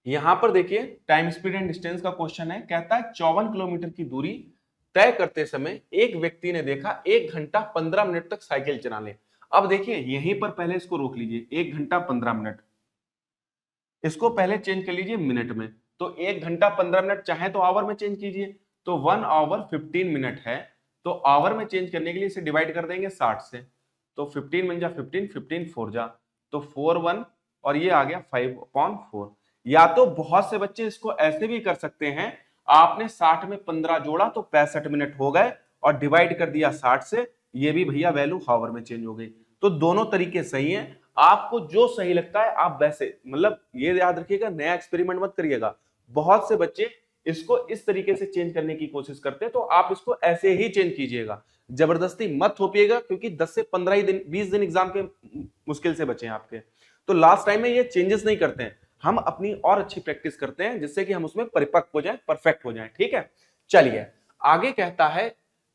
यहां पर देखिए टाइम स्पीड एंड डिस्टेंस का क्वेश्चन है, कहता है 54 किलोमीटर की दूरी तय करते समय एक व्यक्ति ने देखा 1 घंटा 15 मिनट तक साइकिल चलाने। अब देखिए यहीं पर पहले इसको रोक लीजिए, 1 घंटा 15 मिनट, इसको पहले चेंज कर लीजिए मिनट में। तो 1 घंटा 15 मिनट चाहे तो आवर में चेंज कीजिए, तो 1 आवर 15 मिनट है, तो आवर में चेंज करने के लिए इसे डिवाइड कर देंगे 60 से, तो 15 बन जा 15, 15 4 जा, तो 4 1, और ये आ गया 5/4। या तो बहुत से बच्चे इसको ऐसे भी कर सकते हैं, आपने 60 में 15 जोड़ा तो 65 मिनट हो गए, और डिवाइड कर दिया 60 से, ये भी भैया वैल्यू हावर में चेंज हो गई। तो दोनों तरीके सही हैं, आपको जो सही लगता है आप वैसे, मतलब ये याद रखिएगा नया एक्सपेरिमेंट मत करिएगा। बहुत से बच्चे इसको इस तरीके से चेंज करने की कोशिश करते हैं, तो आप इसको ऐसे ही चेंज कीजिएगा, जबरदस्ती मत थोपिएगा, क्योंकि 10 से 15 ही दिन 20 दिन एग्जाम के मुश्किल से बचे हैं आपके। तो लास्ट टाइम में ये चेंजेस नहीं करते हैं, हम अपनी और अच्छी प्रैक्टिस करते हैं जिससे कि हम उसमें परिपक्व हो जाएं, परफेक्ट हो जाएं, ठीक है। चलिए आगे कहता है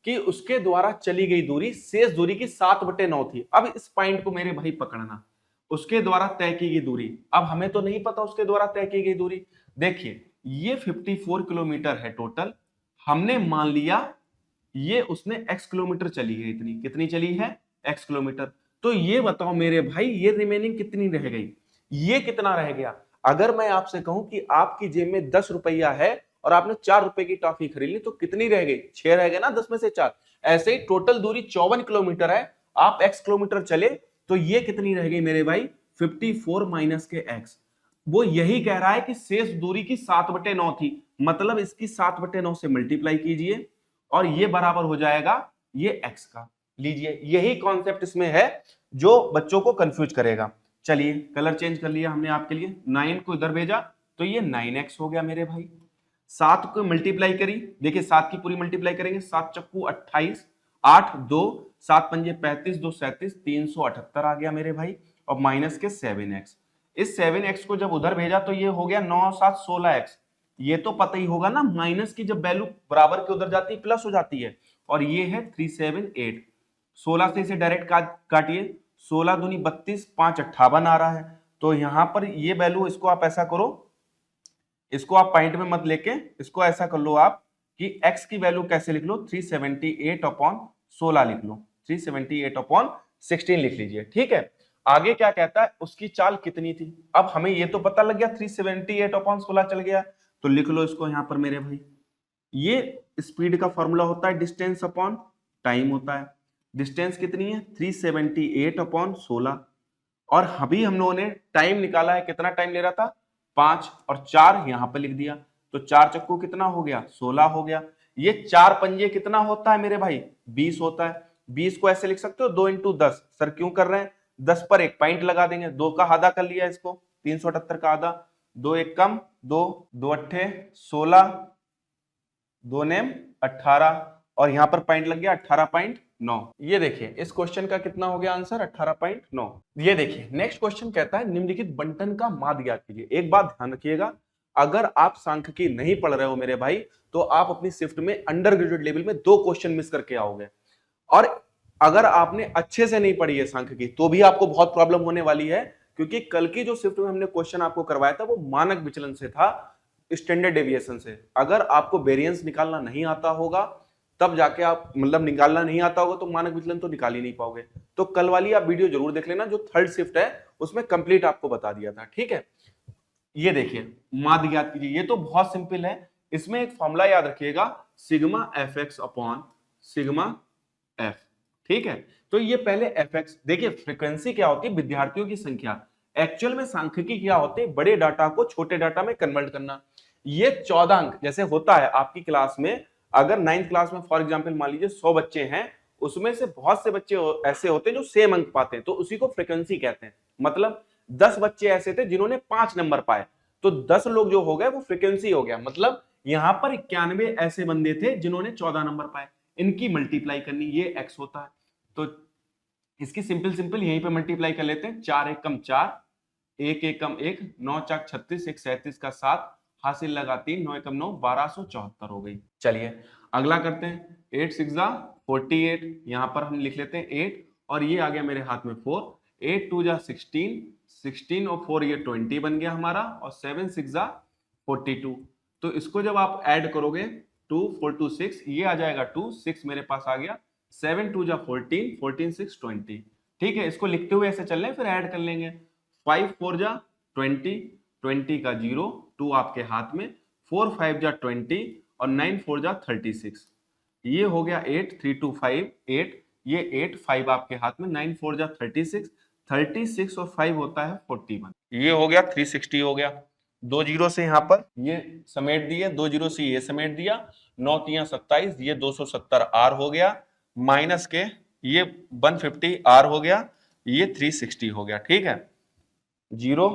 कि उसके द्वारा चली गई दूरी शेष दूरी की 7/9 थी। अब इस पॉइंट को मेरे भाई पकड़ना, उसके द्वारा तय की गई दूरी, अब हमें तो नहीं पता उसके द्वारा तय की गई दूरी। देखिए ये 54 किलोमीटर है टोटल। हमने मान लिया ये उसने x किलोमीटर चली है, इतनी कितनी चली है x किलोमीटर। तो ये बताओ मेरे भाई ये रिमेनिंग कितनी रह गई, ये कितना रह गया। अगर मैं आपसे कहूं कि आपकी जेब में 10 रुपया है और आपने 4 रुपए की टॉफी खरीद ली तो कितनी रह गई, 6 रह गए ना 10 में से 4। ऐसे ही टोटल दूरी 54 किलोमीटर है, आप x किलोमीटर चले तो ये कितनी रह गई मेरे भाई 54 माइनस के x। वो यही कह रहा है कि शेष दूरी की 7/9 थी, मतलब इसकी 7/9 से मल्टीप्लाई कीजिए और ये बराबर हो जाएगा ये x का। लीजिए यही कॉन्सेप्ट इसमें है जो बच्चों को कंफ्यूज करेगा। चलिए कलर चेंज कर लिया हमने आपके लिए, 9 को इधर भेजा तो ये 9x हो गया मेरे भाई। 7 को मल्टीप्लाई करी, देखिए 7 की पूरी मल्टीप्लाई करेंगे, 7 चक्कू 28, 8 2 7 पंजे 35 2 37 378 आ गया मेरे भाई। और माइनस के 7x, इस 7x को जब उधर भेजा तो ये हो गया 9 7 16x। ये तो पता ही होगा ना, माइनस की जब वैल्यू बराबर के उधर जाती है प्लस हो जाती है। और ये है 378, 16 से इसे डायरेक्ट काटिए, 16 दूनी 32, 5 58 आ रहा है। तो यहां पर ये वैल्यू, इसको आप ऐसा करो, इसको आप पॉइंट में मत लेके इसको ऐसा कर लो आप कि x की वैल्यू कैसे लिख लो, 378/16 लिख लो, 378/16 लिख लीजिए। ठीक है, आगे क्या कहता है, उसकी चाल कितनी थी। अब हमें ये तो पता लग गया 378/16 चल गया, तो लिख लो इसको यहां पर मेरे भाई। ये स्पीड का फॉर्मूला होता है डिस्टेंस अपॉन टाइम होता है। डिस्टेंस कितनी है 378/16, और अभी हम लोगों ने टाइम निकाला है, कितना टाइम ले रहा था 5, और 4 यहां पर लिख दिया, तो 4 चक्कू कितना हो गया 16 हो गया। ये 4 पंजे कितना होता है मेरे भाई 20 होता है। 20 को ऐसे लिख सकते हो 2 × 10, सर क्यों कर रहे हैं, 10 पर एक पॉइंट लगा देंगे, 2 का आधा कर लिया इसको, 378 का आधा, 2 1 कम 2, 2 अट्ठे 16, 2 नेम 18, और यहां पर पॉइंट लग गया 18.9। ये देखिए इस क्वेश्चन का कितना हो गया आंसर 18.9। ये देखिए नेक्स्ट क्वेश्चन कहता है निम्नलिखित बंटन का माध्य ज्ञात कीजिए। एक बात ध्यान रखिएगा, अगर आप सांख्यिकी नहीं पढ़ रहे हो मेरे भाई तो आप अपनी शिफ्ट में अंडर ग्रेजुएट लेवल में 2 क्वेश्चन मिस करके आओगे। और अगर आपने अच्छे से नहीं पढ़ी है सांख्यिकी तो भी आपको बहुत प्रॉब्लम होने वाली है, क्योंकि कल की जो शिफ्ट में हमने क्वेश्चन आपको करवाया था वो मानक विचलन से था, स्टैंडर्ड डेविएशन से। अगर आपको वेरिएंस निकालना नहीं आता होगा तब जाके आप, मतलब निकालना नहीं आता होगा तो मानक विचलन तो निकाल ही नहीं पाओगे। तो कल वाली आप वीडियो जरूर देख लेना, जो थर्ड शिफ्ट है उसमें कंप्लीट आपको बता दिया था। ठीक है, ये देखिए माध्य ज्ञात कीजिए, ये तो बहुत सिंपल है। इसमें एक फॉर्मूला याद रखिएगा, sigma fx upon sigma f। ठीक है, तो ये पहले fx, देखिए फ्रीक्वेंसी क्या होती है, विद्यार्थियों की संख्या। एक्चुअल में सांख्यिकी क्या होते हैं, बड़े डाटा को छोटे डाटा में कन्वर्ट करना। ये 14 अंक जैसे होता है आपकी क्लास में, अगर 9th क्लास में फॉर एग्जांपल मान लीजिए 100 बच्चे हैं, उसमें से बहुत से बच्चे ऐसे होते हैं जो सेम अंक पाते हैं, तो उसी को फ्रीक्वेंसी कहते हैं। मतलब 10 बच्चे ऐसे थे जिन्होंने 5 नंबर पाए, तो 10 लोग जो हो गए वो फ्रीक्वेंसी हो गया। मतलब यहां पर 91 ऐसे बंदे थे जिन्होंने 14 नंबर पाए, इनकी मल्टीप्लाई करनी, ये x होता है। तो इसकी सिंपल यहीं पे मल्टीप्लाई कर लेते हैं, 4 1 कम 4, 1 1 कम 1, 9 4 36, 1 37 का 7, हासिल लगा 3, 9 कम 9, 1274 हो गई। चलिए अगला करते हैं, 8 6 जा 48, यहां पर हम लिख लेते हैं 8, और ये आ गया मेरे हाथ में 4, 8 2 जा 16, 16 और 4 ये 20 बन गया हमारा, और 7 6 जा 42। तो इसको जब आप ऐड करोगे 2 4 2 6, ये आ जाएगा 2 6 मेरे पास आ गया, 7 2 जा 14, 14 6 20। ठीक है, इसको लिखते हुए ऐसे चल रहे हैं, फिर ऐड कर लेंगे, 5 4 जा 20, 20 का 0, 2 आपके हाथ में, 4 5 जा 20, और 9 4 जा 36। ये हो गया 8 3 2 5 8, ये 8 5 आपके हाथ में, 9 4 जा 36, 36 और 5 होता है 41। ये हो गया 360 हो गया। 2 जीरो से यहाँ पर ये समेट दिए, 2 जीरो से ये समेट दिया, 9 3 27, ये 270 आर हो गया, माइनस के ये 150 आर हो गया, ये 360 हो गया। ठीक है, 0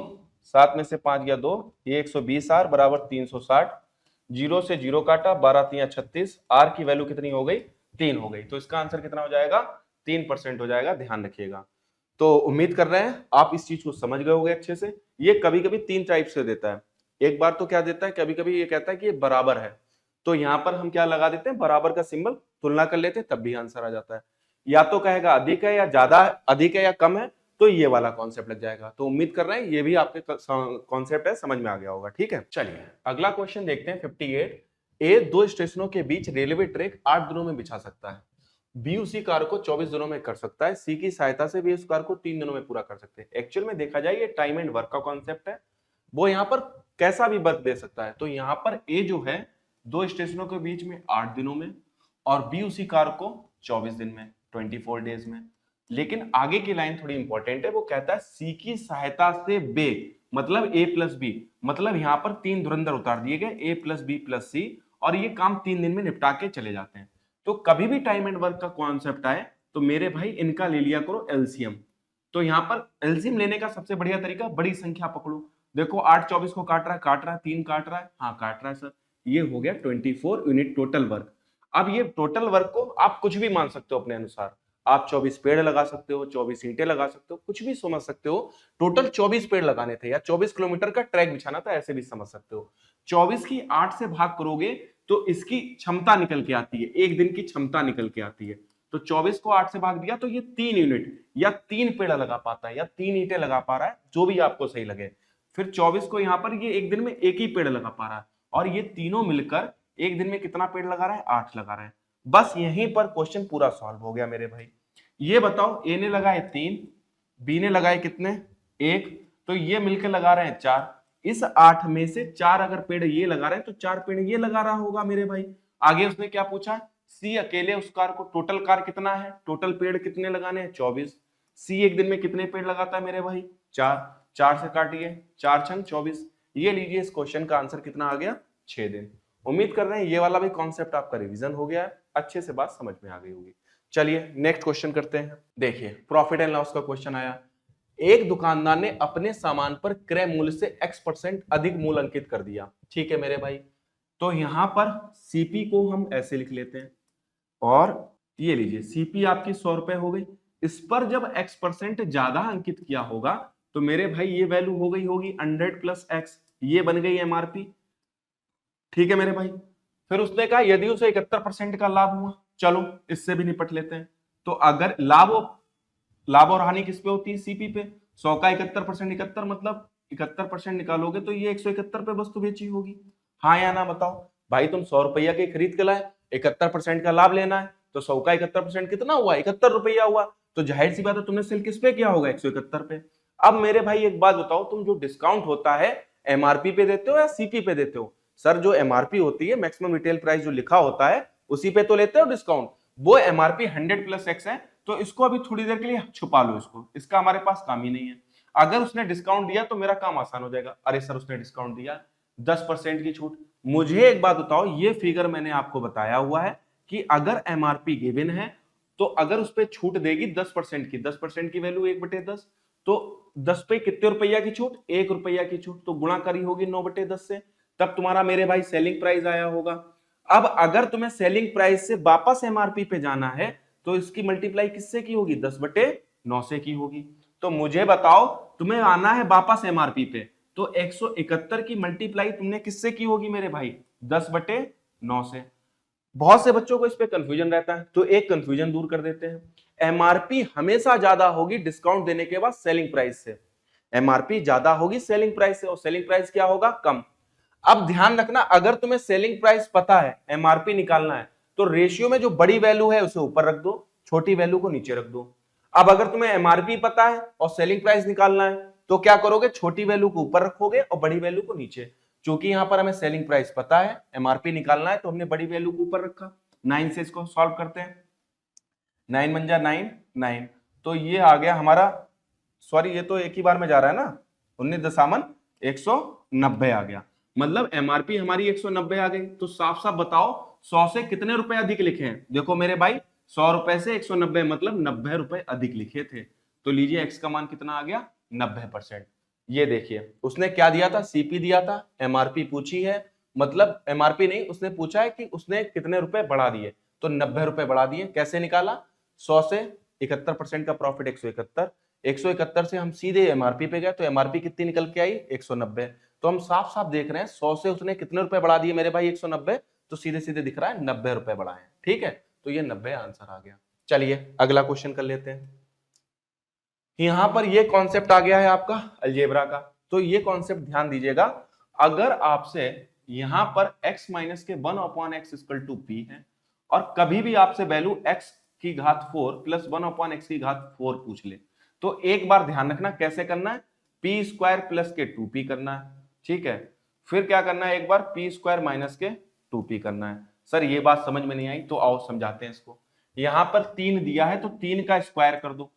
7 में से 5 गया 2, ये 120 आर बराबर 360, 0 से 0 काटा, 12 3 36, आर की वैल्यू कितनी हो गई 3 हो गई। तो इसका आंसर कितना हो जाएगा 3% हो जाएगा, ध्यान रखिएगा। तो उम्मीद कर रहे हैं आप इस चीज को समझ गए होंगे अच्छे से। ये कभी कभी 3 टाइप से देता है, एक बार तो क्या देता है, कभी कभी ये कहता है कि ये बराबर है, तो यहां पर हम क्या लगा देते हैं बराबर का सिंबल, तुलना कर लेते हैं, तब भी आंसर आ जाता है। या तो कहेगा अधिक है या ज्यादा, अधिक है या कम है, तो ये वाला कॉन्सेप्ट लग जाएगा। तो उम्मीद कर रहे हैं ये भी आपके कॉन्सेप्ट है, समझ में आ गया होगा। ठीक है, चलिए अगला क्वेश्चन देखते हैं 58। ए 2 स्टेशनों के बीच रेलवे ट्रैक 8 दिनों में बिछा सकता है। बी उसी कार्य को 24 दिनों में कर सकता है। सी की सहायता से भी उस कार्य को 3 दिनों में पूरा कर सकते हैं। एक्चुअल में देखा जाए ये टाइम एंड वर्क का कॉन्सेप्ट है, वो यहाँ पर कैसा भी वर्क दे सकता है। तो यहाँ पर ए जो है 2 स्टेशनों के बीच में 8 दिनों में, और बी उसी कार्य को 24 दिन में, 24 डेज में। लेकिन आगे की लाइन थोड़ी इंपॉर्टेंट है, वो कहता है सी की सहायता से बे, मतलब ए प्लस बी, मतलब यहां पर 3 धुरंधर उतार दिए गए, ए प्लस बी प्लस सी, और ये काम 3 दिन में निपटा के चले जाते हैं। तो कभी भी टाइम एंड वर्क का कॉन्सेप्ट आए तो मेरे भाई इनका ले लिया करो एलसीएम। तो यहां पर एलसीएम लेने का सबसे बढ़िया तरीका, बड़ी संख्या पकड़ो। देखो 8 24 को काट रहा है, 3 काट रहा है, हाँ काट रहा है सर, ये हो गया 24 यूनिट टोटल वर्क। अब ये टोटल वर्क को आप कुछ भी मान सकते हो अपने अनुसार, आप 24 पेड़ लगा सकते हो, 24 ईंटें लगा सकते हो, कुछ भी समझ सकते हो। टोटल 24 पेड़ लगाने थे या 24 किलोमीटर का ट्रैक बिछाना था, ऐसे भी समझ सकते हो। 24 की 8 से भाग करोगे तो इसकी क्षमता निकल के आती है, एक दिन की क्षमता निकल के आती है। तो 24 को 8 से भाग दिया तो ये 3 यूनिट या 3 पेड़ लगा पाता है या 3 ईंटें लगा पा रहा है, जो भी आपको सही लगे। फिर 24 को यहां पर ये एक दिन में एक ही पेड़ लगा पा रहा है, और ये तीनों मिलकर एक दिन में कितना पेड़ लगा रहा है, 8 लगा रहा है। बस यहीं पर क्वेश्चन पूरा सॉल्व हो गया मेरे भाई। ये बताओ ए ने लगाए 3, बी ने लगाए कितने, 1, तो ये मिलकर लगा रहे हैं 4। इस 8 में से 4 अगर पेड़ ये लगा रहे हैं तो 4 पेड़ ये लगा रहा होगा मेरे भाई। आगे उसने क्या पूछा, सी अकेले उस कार को, टोटल कार कितना है, टोटल पेड़ कितने लगाने हैं, 24। सी एक दिन में कितने पेड़ लगाता है मेरे भाई, 4, 4 से काटिए, 4 छंग 24। ये लीजिए, इस क्वेश्चन का आंसर कितना आ गया, 6 दिन। उम्मीद कर रहे हैं ये वाला भी कॉन्सेप्ट आपका रिवीजन हो गया है, अच्छे से बात समझ में आ गई होगी। चलिए नेक्स्ट क्वेश्चन करते हैं। देखिए प्रॉफिट एंड लॉस का क्वेश्चन आया। एक दुकानदार ने अपने सामान पर क्रय मूल्य से x% अधिक मूल्य अंकित कर दिया। ठीक है मेरे भाई, तो यहां पर सीपी को हम ऐसे लिख लेते हैं, और ये लीजिए सीपी आपकी 100 रुपए हो गई। इस पर जब x% ज्यादा अंकित किया होगा तो मेरे भाई ये वैल्यू हो गई होगी 100 + x, ये बन गई एमआरपी। ठीक है मेरे भाई, फिर उसने कहा यदि उसे 71% का लाभ हुआ, चलो इससे भी निपट लेते हैं। तो अगर लाभ और हानि किस पे होती है, सीपी पे। 100 का 71%, 71 मतलब 71% निकालोगे तो ये 171 पे वस्तु बेची होगी, हाँ या ना बताओ। भाई तुम 100 रुपया के खरीद के लाए, 71% का लाभ लेना है, तो 100 का 71% कितना हुआ, 71 रुपया हुआ। तो जाहिर सी बात है तुमने सेल किस पे किया होगा, 171 पे। अब मेरे भाई एक बात बताओ, तुम जो डिस्काउंट होता है एमआरपी पे देते हो या सीपी पे देते हो। सर जो एमआरपी होती है, मैक्सिमम रिटेल प्राइस जो लिखा होता है, उसी पे तो लेते हो डिस्काउंट। वो एमआरपी 100 + x है, तो इसको अभी थोड़ी देर के लिए छुपा लो, इसको, इसका हमारे पास काम ही नहीं है। अगर उसने डिस्काउंट दिया तो मेरा काम आसान हो जाएगा। अरे सर उसने डिस्काउंट दिया 10% की छूट। मुझे एक बात बताओ, ये फिगर मैंने आपको बताया हुआ है कि अगर एमआरपी गिवन है तो अगर उस पर छूट देगी 10% की, 10% की वैल्यू 1/10, तो 10 पे कितने रुपया की छूट, 1 रुपया की छूट, तो गुणा करी होगी 9/10 से, तब तुम्हारा मेरे भाई सेलिंग प्राइस आया होगा। अब अगर तुम्हें सेलिंग प्राइस से वापस एमआरपी पे जाना है तो इसकी मल्टीप्लाई किससे की होगी, 10/9 से की होगी। तो मुझे बताओ तुम्हें आना है वापस एमआरपी पे, तो 171 की मल्टीप्लाई तुमने किससे की होगी मेरे भाई, 10/9 से। बहुत से बच्चों को इस पे कंफ्यूजन रहता है, तो एक कंफ्यूजन दूर कर देते हैं। एमआरपी हमेशा ज्यादा होगी डिस्काउंट देने के बाद सेलिंग प्राइस से। एमआरपी ज्यादा होगी सेलिंग प्राइस से, और सेलिंग प्राइस क्या होगा, कम। अब ध्यान रखना, अगर तुम्हें सेलिंग प्राइस पता है, एमआरपी निकालना है, तो रेशियो में जो बड़ी वैल्यू है उसे ऊपर रख दो, छोटी वैल्यू को नीचे रख दो। अब अगर तुम्हें एमआरपी पता है और सेलिंग प्राइस निकालना है तो क्या करोगे, छोटी वैल्यू को ऊपर रखोगे और बड़ी वैल्यू को नीचे। क्योंकि यहां पर हमें सेलिंग प्राइस पता है, एमआरपी निकालना है, तो हमने बड़ी वैल्यू को ऊपर रखा। 9 से इसको सॉल्व करते हैं, 9 बन जा 9, 9, तो ये आ गया हमारा, सॉरी ये तो एक ही बार में जा रहा है ना, 19.190 आ गया। मतलब एमआरपी हमारी 190 आ गई। तो साफ साफ बताओ 100 से कितने रुपए अधिक लिखे हैं, देखो मेरे भाई 100 रुपए से 190 मतलब 90 रुपए अधिक लिखे थे। तो लीजिए एक्स का मान कितना आ गया, 90%। ये देखिए उसने क्या दिया था, सीपी दिया था, एमआरपी पूछी है, मतलब एमआरपी नहीं, उसने पूछा है कि उसने कितने रुपए बढ़ा दिए, तो 90 रुपए बढ़ा दिए। कैसे निकाला, 100 से 71% का प्रॉफिट 171, 171 से हम सीधे एमआरपी पे गए, तो एमआरपी कितनी निकल के आई, 190। तो हम साफ साफ देख रहे हैं 100 से उसने कितने रुपए बढ़ा दिए मेरे भाई, 190, तो सीधे सीधे दिख रहा है 90 रुपए बढ़ाए। ठीक है, तो ये 90 आंसर आ गया। चलिए अगला क्वेश्चन कर लेते हैं। यहां पर ये कॉन्सेप्ट आ गया है आपका अलजेब्रा का, तो ये कॉन्सेप्ट ध्यान दीजिएगा। अगर आपसे यहां पर x माइनस के 1/x इक्वल टू p है और कभी भी आपसे वैल्यू x की घात 4 प्लस 1/x की घात 4 पूछ ले, तो एक बार ध्यान रखना कैसे करना है, p स्क्वायर प्लस के 2p करना है, ठीक है। फिर क्या करना है, एक बार p स्क्वायर माइनस के 2p करना है। सर ये बात समझ में नहीं आई, तो आओ समझाते हैं इसको। यहां पर 3 दिया है तो 3 का स्क्वायर कर दो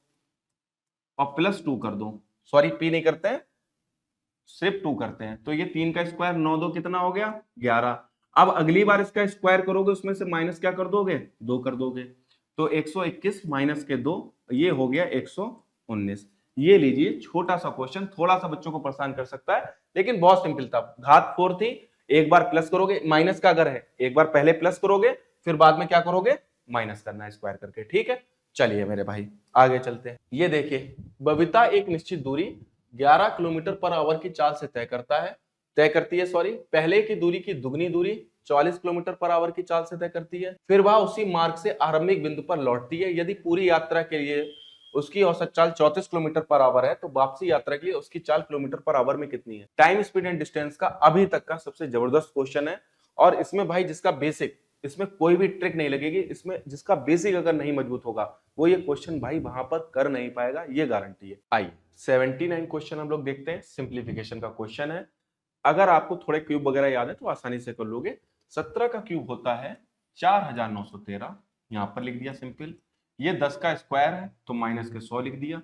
और प्लस 2 कर दो, सॉरी p नहीं करते हैं, सिर्फ 2 करते हैं। तो ये 3 का स्क्वायर 9 2 कितना हो गया 11। अब अगली बार इसका स्क्वायर करोगे उसमें से माइनस क्या कर दोगे, 2 कर दोगे, तो 121 माइनस के 2 ये हो गया 119। ये लीजिए छोटा सा क्वेश्चन, थोड़ा सा बच्चों को परेशान कर सकता है लेकिन बहुत सिंपल था। घात 4 थी, एक बार प्लस करोगे, माइनस का अगर है एक बार पहले प्लस करोगे फिर बाद में क्या करोगे, माइनस करना है स्क्वायर करके, ठीक है। चलिए मेरे भाई आगे चलते हैं। ये देखिए बबीता एक निश्चित दूरी 11 किलोमीटर पर आवर की चाल से तय करती है, सॉरी पहले की दूरी की दुगनी दूरी 44 किलोमीटर पर आवर की चाल से तय करती है। फिर वह उसी मार्ग से आरंभिक बिंदु पर लौटती है। यदि पूरी यात्रा के लिए उसकी औसत चाल 34 किलोमीटर पर आवर है, तो वापसी यात्रा के लिए उसकी चाल किलोमीटर पर आवर में कितनी है। टाइम स्पीड एंड डिस्टेंस का अभी तक का सबसे जबरदस्त क्वेश्चन है, और इसमें भाई जिसका बेसिक, इसमें कोई भी ट्रिक नहीं लगेगी, इसमें जिसका बेसिक अगर नहीं मजबूत होगा वो ये क्वेश्चन भाई वहां पर कर नहीं पाएगा, ये गारंटी है। आइए 79 क्वेश्चन हम लोग देखते हैं, सिंप्लीफिकेशन का क्वेश्चन है। अगर आपको थोड़े क्यूब वगैरह याद है तो आसानी से कर लोगे। 17 का क्यूब होता है 4913, यहां पर लिख दिया सिंपल। ये 10 का स्क्वायर है तो माइनस के 100 लिख दिया।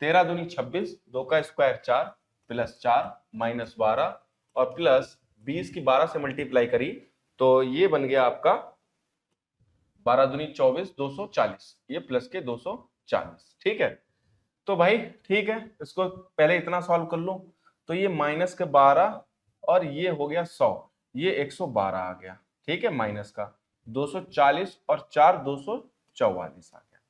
13 दूनी 26, 2 का स्क्वायर 4 प्लस 4 माइनस 12 और प्लस 20 की 12 से मल्टीप्लाई करी तो ये बन गया आपका 12 दूनी 24, 240, ये प्लस के 240, ठीक है। तो भाई ठीक है, इसको पहले इतना सॉल्व कर लो, तो ये माइनस के 12 और ये हो गया 100, ये 112 आ गया, ठीक है। माइनस का 240 और 4 244 आ गया।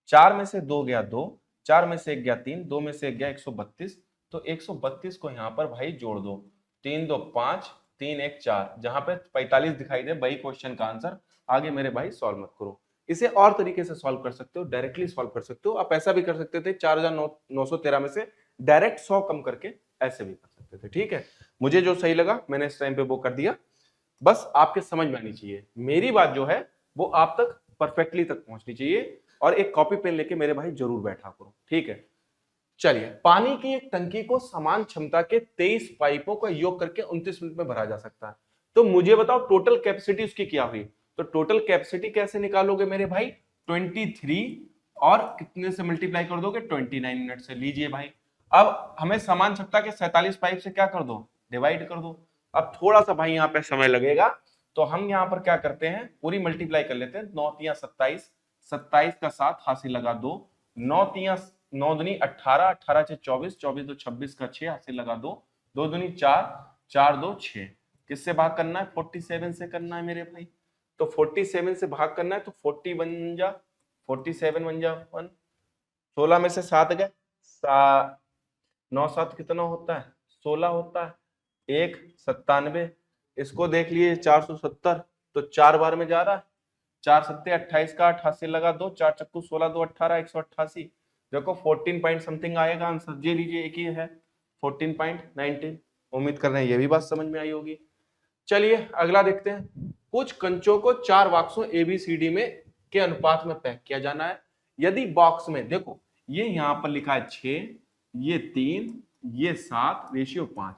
4 में से 2 गया 2, 4 में से 1 गया 3, 2 में से 1 गया 132, तो 132 को यहाँ पर भाई जोड़ दो, 3 2 5, 3 1 4, जहां पे 45 दिखाई दे वही क्वेश्चन का आंसर। आगे मेरे भाई सॉल्व मत करो, इसे और तरीके से सॉल्व कर सकते हो, डायरेक्टली सॉल्व कर सकते हो। आप ऐसा भी कर सकते थे 4913 में से डायरेक्ट 100 कम करके ऐसे भी कर सकते थे, ठीक है। मुझे जो सही लगा मैंने इस टाइम पे वो कर दिया, बस आपके समझ में आनी चाहिए, मेरी बात जो है वो आप तक परफेक्टली तक पहुंचनी चाहिए। और एक कॉपी पेन लेके मेरे भाई जरूर बैठा करो, ठीक है। चलिए, पानी की एक टंकी को समान क्षमता के 23 पाइपों का योग करके 29 मिनट में भरा जा सकता है। तो मुझे बताओ टोटल कैपेसिटी उसकी क्या हुई। तो टोटल कैपेसिटी कैसे निकालोगे मेरे भाई, 23 और कितने से मल्टीप्लाई कर दोगे, 29 मिनट से। लीजिए भाई, अब हमें समान क्षमता के 47 पाइप से क्या कर दो, डिवाइड कर दो। अब थोड़ा सा भाई यहाँ पे समय लगेगा, तो हम यहाँ पर क्या करते हैं, पूरी मल्टीप्लाई कर लेते हैं। 9 तिया 27, 27 का 7 हासिल लगा 2, 9 तिया 9 दूनी 18, 18 से 24, 24 दो 26 का 6 हासिल लगा 2, 2 दूनी 4, 4 2 6। किससे भाग करना है, 47 से करना है मेरे भाई। तो 47 से भाग करना है तो 40 बन जा, 47 बन जा 1, 16 में से 7 गए, 9 7 कितना होता है, 16 होता है, 1 97। इसको देख लिए 470, तो 4 बार में जा रहा है, 4 सत्ते 28 का 88 लगा 2, 4 चक्कू 16 2 18, 188। देखो 14 पॉइंट समथिंग आएगा आंसर, ये लीजिए एक ही है 14.19। उम्मीद कर रहे हैं ये भी बात समझ में आई होगी। चलिए अगला देखते हैं। कुछ कंचों को 4 बॉक्सों ABCD में के अनुपात में पैक किया जाना है। यदि बॉक्स में, देखो ये यहां पर लिखा है 6, ये 3, ये 7 रेशियो 5,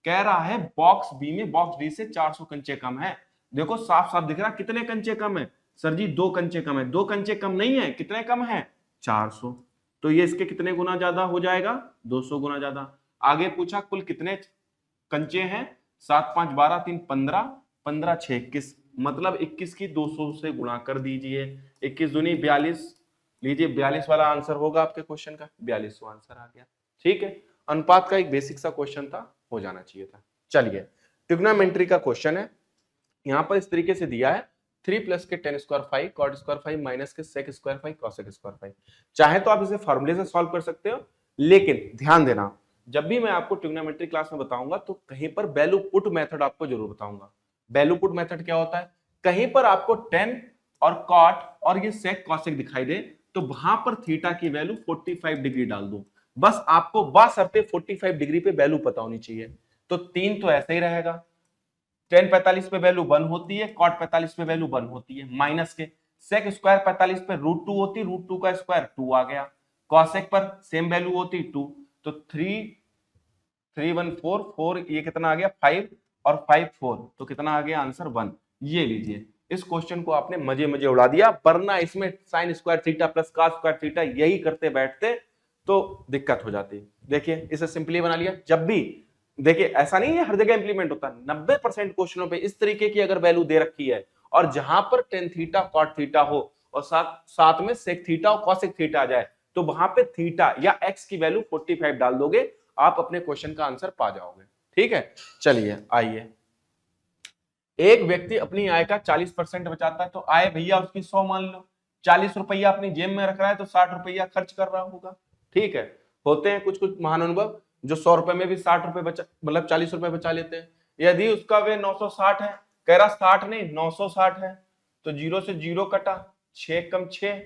कह रहा है बॉक्स बी में बॉक्स डी से 400 कंचे कम है। देखो साफ साफ दिख रहा कितने कंचे कम है, सर जी 2 कंचे कम है। 2 कंचे कम नहीं है, कितने कम है, 400। तो ये इसके कितने गुना ज्यादा हो जाएगा, 200 गुना ज्यादा। आगे पूछा कुल कितने कंचे हैं, 7 5 12 3 15, 15 6 21, मतलब 21 की 200 से गुणा कर दीजिए। 21 दूनी 42, लीजिए 42 वाला आंसर होगा आपके क्वेश्चन का, 42 आंसर आ गया, ठीक है। अनुपात का एक बेसिक सा क्वेश्चन था, हो जाना चाहिए था। चलिए ट्रिग्नोमेट्री का क्वेश्चन है, यहां पर इस तरीके से दिया है 3 प्लस के tan square 5 cot square 5 minus के sec स्क्वायर 5 cosec स्क्वायर 5। चाहे तो आप इसे फॉर्मूले से सॉल्व कर सकते हो, लेकिन ध्यान देना जब भी मैं आपको ट्रिग्नोमेट्री क्लास में बताऊंगा तो कहीं पर वैल्यू पुट मेथड आपको जरूर बताऊंगा। वैल्यू पुट मेथड क्या होता है, कहीं पर आपको tan और cot और ये sec cosec दिखाई दे तो वहां पर थीटा की वैल्यू 45 डिग्री डाल दो। बस आपको बाशर्ते 45 डिग्री पे वैल्यू पता होनी चाहिए। तो 3 तो ऐसे ही रहेगा, टेन 45 पे वैल्यू 1 होती है, कॉट 45 पे वैल्यू 1 होती है, माइनस के सेक स्क्वायर 45 पे √2 होती, √2 का स्क्वायर 2 आ गया, कॉसेक पर सेम वैल्यू होती 2, तो 3 3 1 4 4, ये कितना आ गया 5 और 5 4, तो कितना आ गया आंसर 1। ये लीजिए, इस क्वेश्चन को आपने मजे मजे उड़ा दिया, वरना इसमें sine square theta plus cos square theta यही करते बैठते तो दिक्कत हो जाती। देखिए इसे सिंपली बना लिया। जब भी देखिए ऐसा नहीं है हर जगह इंप्लीमेंट होता, 90% क्वेश्चनों पे इस तरीके की अगर वैल्यू दे रखी है और जहां पर टेन थीटा कॉट थीटा हो और साथ में सेक थीटा और कॉसेक थीटा आ जाए, तो वहां पे थीटा या एक्स की वैल्यू 45 डाल दोगे, आप अपने क्वेश्चन का आंसर पा जाओगे। ठीक है, चलिए आइए। एक व्यक्ति अपनी आय का 40% बचाता है, तो आय भैया उसकी 100 मान लो, 40 रुपया अपनी जेब में रख रहा है तो 60 रुपया खर्च कर रहा होगा। ठीक है, होते हैं कुछ कुछ महानुभाव जो 100 रुपए में भी 60 रुपए बचा, मतलब 40 रुपए बचा लेते हैं। यदि उसका वे 960 है, कह रहा 60 नहीं 960 है, तो जीरो से जीरो कटा, 6 कम 6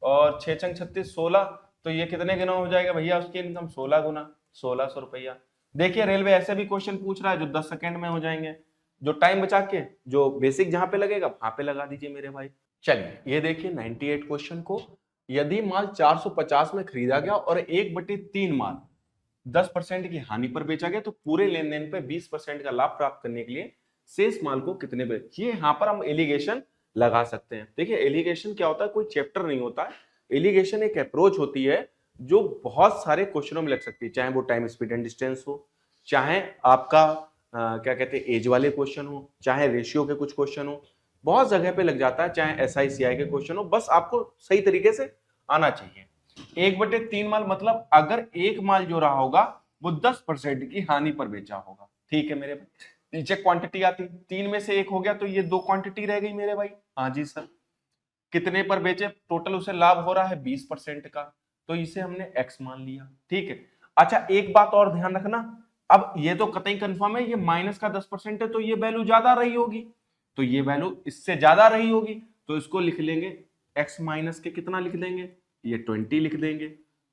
और 6 छंग 36 16, तो ये कितने गुना हो जाएगा भैया उसकी इनकम 16 गुना, 1600 रुपया। देखिए रेलवे ऐसे भी क्वेश्चन पूछ रहा है जो 10 सेकंड में हो जाएंगे, जो टाइम बचा के जो बेसिक जहां पे लगेगा वहां पे लगा दीजिए मेरे भाई। चलिए ये देखिए 98 क्वेश्चन को, यदि माल 450 में खरीदा गया और 1/3 माल 10% की हानि पर बेचा गया, तो पूरे लेन देन पे 20% का लाभ प्राप्त करने के लिए शेष माल को कितने ये यहाँ पर हम एलिगेशन लगा सकते हैं। देखिए एलिगेशन क्या होता है, कोई चैप्टर नहीं होता है, एलिगेशन एक अप्रोच होती है जो बहुत सारे क्वेश्चनों में लग सकती है, चाहे वो टाइम स्पीड एंड डिस्टेंस हो, चाहे आपका क्या कहते हैं एज वाले क्वेश्चन हो, चाहे रेशियो के कुछ क्वेश्चन हो, बहुत जगह पे लग जाता है, चाहे SI CI के क्वेश्चन हो, बस आपको सही तरीके से आना चाहिए। 1/3 माल मतलब अगर एक माल जो रहा होगा वो 10% की हानि पर बेचा होगा। ठीक है मेरे भाई, नीचे क्वांटिटी आती, 3 में से 1 हो गया तो ये 2 क्वांटिटी रह गई मेरे भाई। हाँ जी सर, कितने पर बेचे, टोटल उसे लाभ हो रहा है 20% का, तो इसे हमने x मान लिया। ठीक है, अच्छा एक बात और ध्यान रखना, अब ये तो कतई कंफर्म है, ये माइनस का 10% है तो ये वैल्यू ज्यादा रही होगी, तो ये वैल्यू इससे ज्यादा रही होगी, तो इसको लिख लेंगे x माइनस के कितना लिख देंगे, ये 20 लिख देंगे।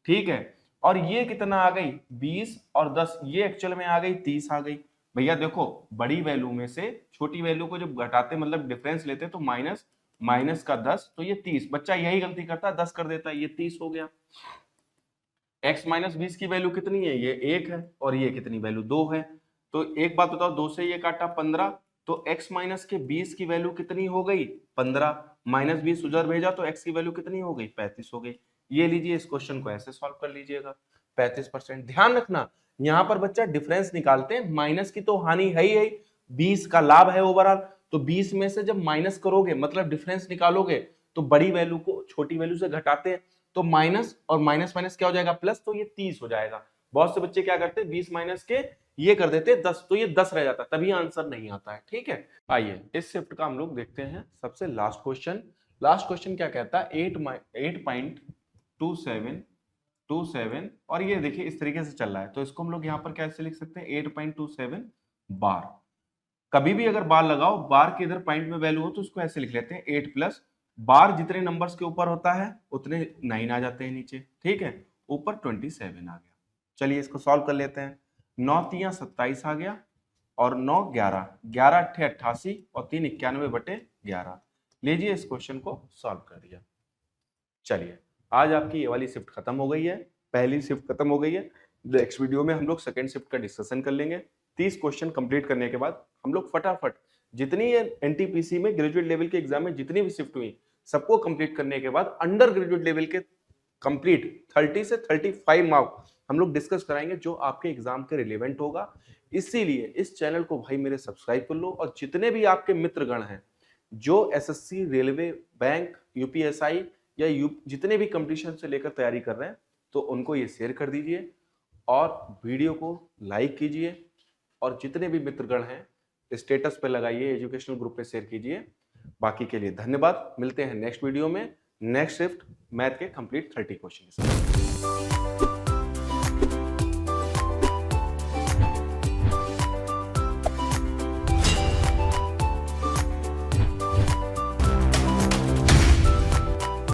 ठीक है, और ये कितना आ गई 20 और 10, ये एक्चुअल में आ गई 30 आ गई। भैया देखो बड़ी वैल्यू में से छोटी वैल्यू को जब घटाते मतलब डिफरेंस लेते तो माइनस माइनस का 10, तो ये 30, बच्चा यही गलती करता है 10 कर देता है, ये 30 हो गया। x माइनस 20 की वैल्यू कितनी है, ये 1 है, और ये कितनी वैल्यू 2 है, तो एक बात बताओ 2 से ये काटा 15, तो x माइनस के 20 की वैल्यू कितनी हो गई 15, माइनस 20 उधर भेजा तो x की वैल्यू कितनी हो गई 35 हो गई। ये लीजिए, इस क्वेश्चन को ऐसे सॉल्व कर लीजिएगा 35%। ध्यान रखना यहाँ पर बच्चा डिफरेंस निकालते हैं, माइनस की तो हानि है ही, 20 का लाभ है ओवरऑल, तो 20 में से जब माइनस करोगे मतलब डिफरेंस निकालोगे तो बड़ी वैल्यू को छोटी वैल्यू से घटाते हैं, तो माइनस और माइनस माइनस क्या हो जाएगा प्लस, तो ये 30 हो जाएगा। बहुत से बच्चे क्या करते हैं 20 माइनस के ये कर देते हैं 10, तो ये 10 रह जाता है, तभी आंसर नहीं आता है। ठीक है, आइए इस शिफ्ट का हम लोग देखते हैं सबसे लास्ट क्वेश्चन। लास्ट क्वेश्चन क्या कहता है 8.2727, और ये देखिए इस तरीके से चल रहा है, तो इसको हम लोग यहाँ पर कैसे लिख सकते हैं 8.27 बार। कभी भी अगर बार लगाओ, बार के इधर पॉइंट में वैल्यू हो तो उसको ऐसे लिख लेते हैं 8 प्लस बार जितने नंबर्स के ऊपर होता है उतने 9 आ जाते हैं नीचे। ठीक है, ऊपर 27 आ गया। चलिए इसको सॉल्व कर लेते हैं, 9 3 27 आ गया, और 9 11, 11 8 88 और 3 91/11। लीजिए इस क्वेश्चन को सॉल्व कर दिया। चलिए आज आपकी ये वाली शिफ्ट खत्म हो गई है, पहली शिफ्ट खत्म हो गई है। नेक्स्ट वीडियो में हम लोग सेकंड शिफ्ट का डिस्कशन कर लेंगे। 30 क्वेश्चन कंप्लीट करने के बाद हम लोग फटाफट जितनी एनटीपीसी में ग्रेजुएट लेवल के एग्जाम में जितनी भी शिफ्ट हुई सबको कंप्लीट करने के बाद अंडर ग्रेजुएट लेवल के कंप्लीट 30 से 35 मार्क हम लोग डिस्कस कराएंगे जो आपके एग्जाम के रिलेवेंट होगा। इसीलिए इस चैनल को भाई मेरे सब्सक्राइब कर लो, और जितने भी आपके मित्रगण हैं जो एसएससी, रेलवे, बैंक, यूपीएसआई या जितने भी कंपटीशन से लेकर तैयारी कर रहे हैं, तो उनको ये शेयर कर दीजिए और वीडियो को लाइक कीजिए, और जितने भी मित्रगण हैं स्टेटस पे लगाइए, एजुकेशनल ग्रुप पे शेयर कीजिए। बाकी के लिए धन्यवाद, मिलते हैं नेक्स्ट वीडियो में नेक्स्ट शिफ्ट मैथ के कंप्लीट 30 क्वेश्चन के साथ।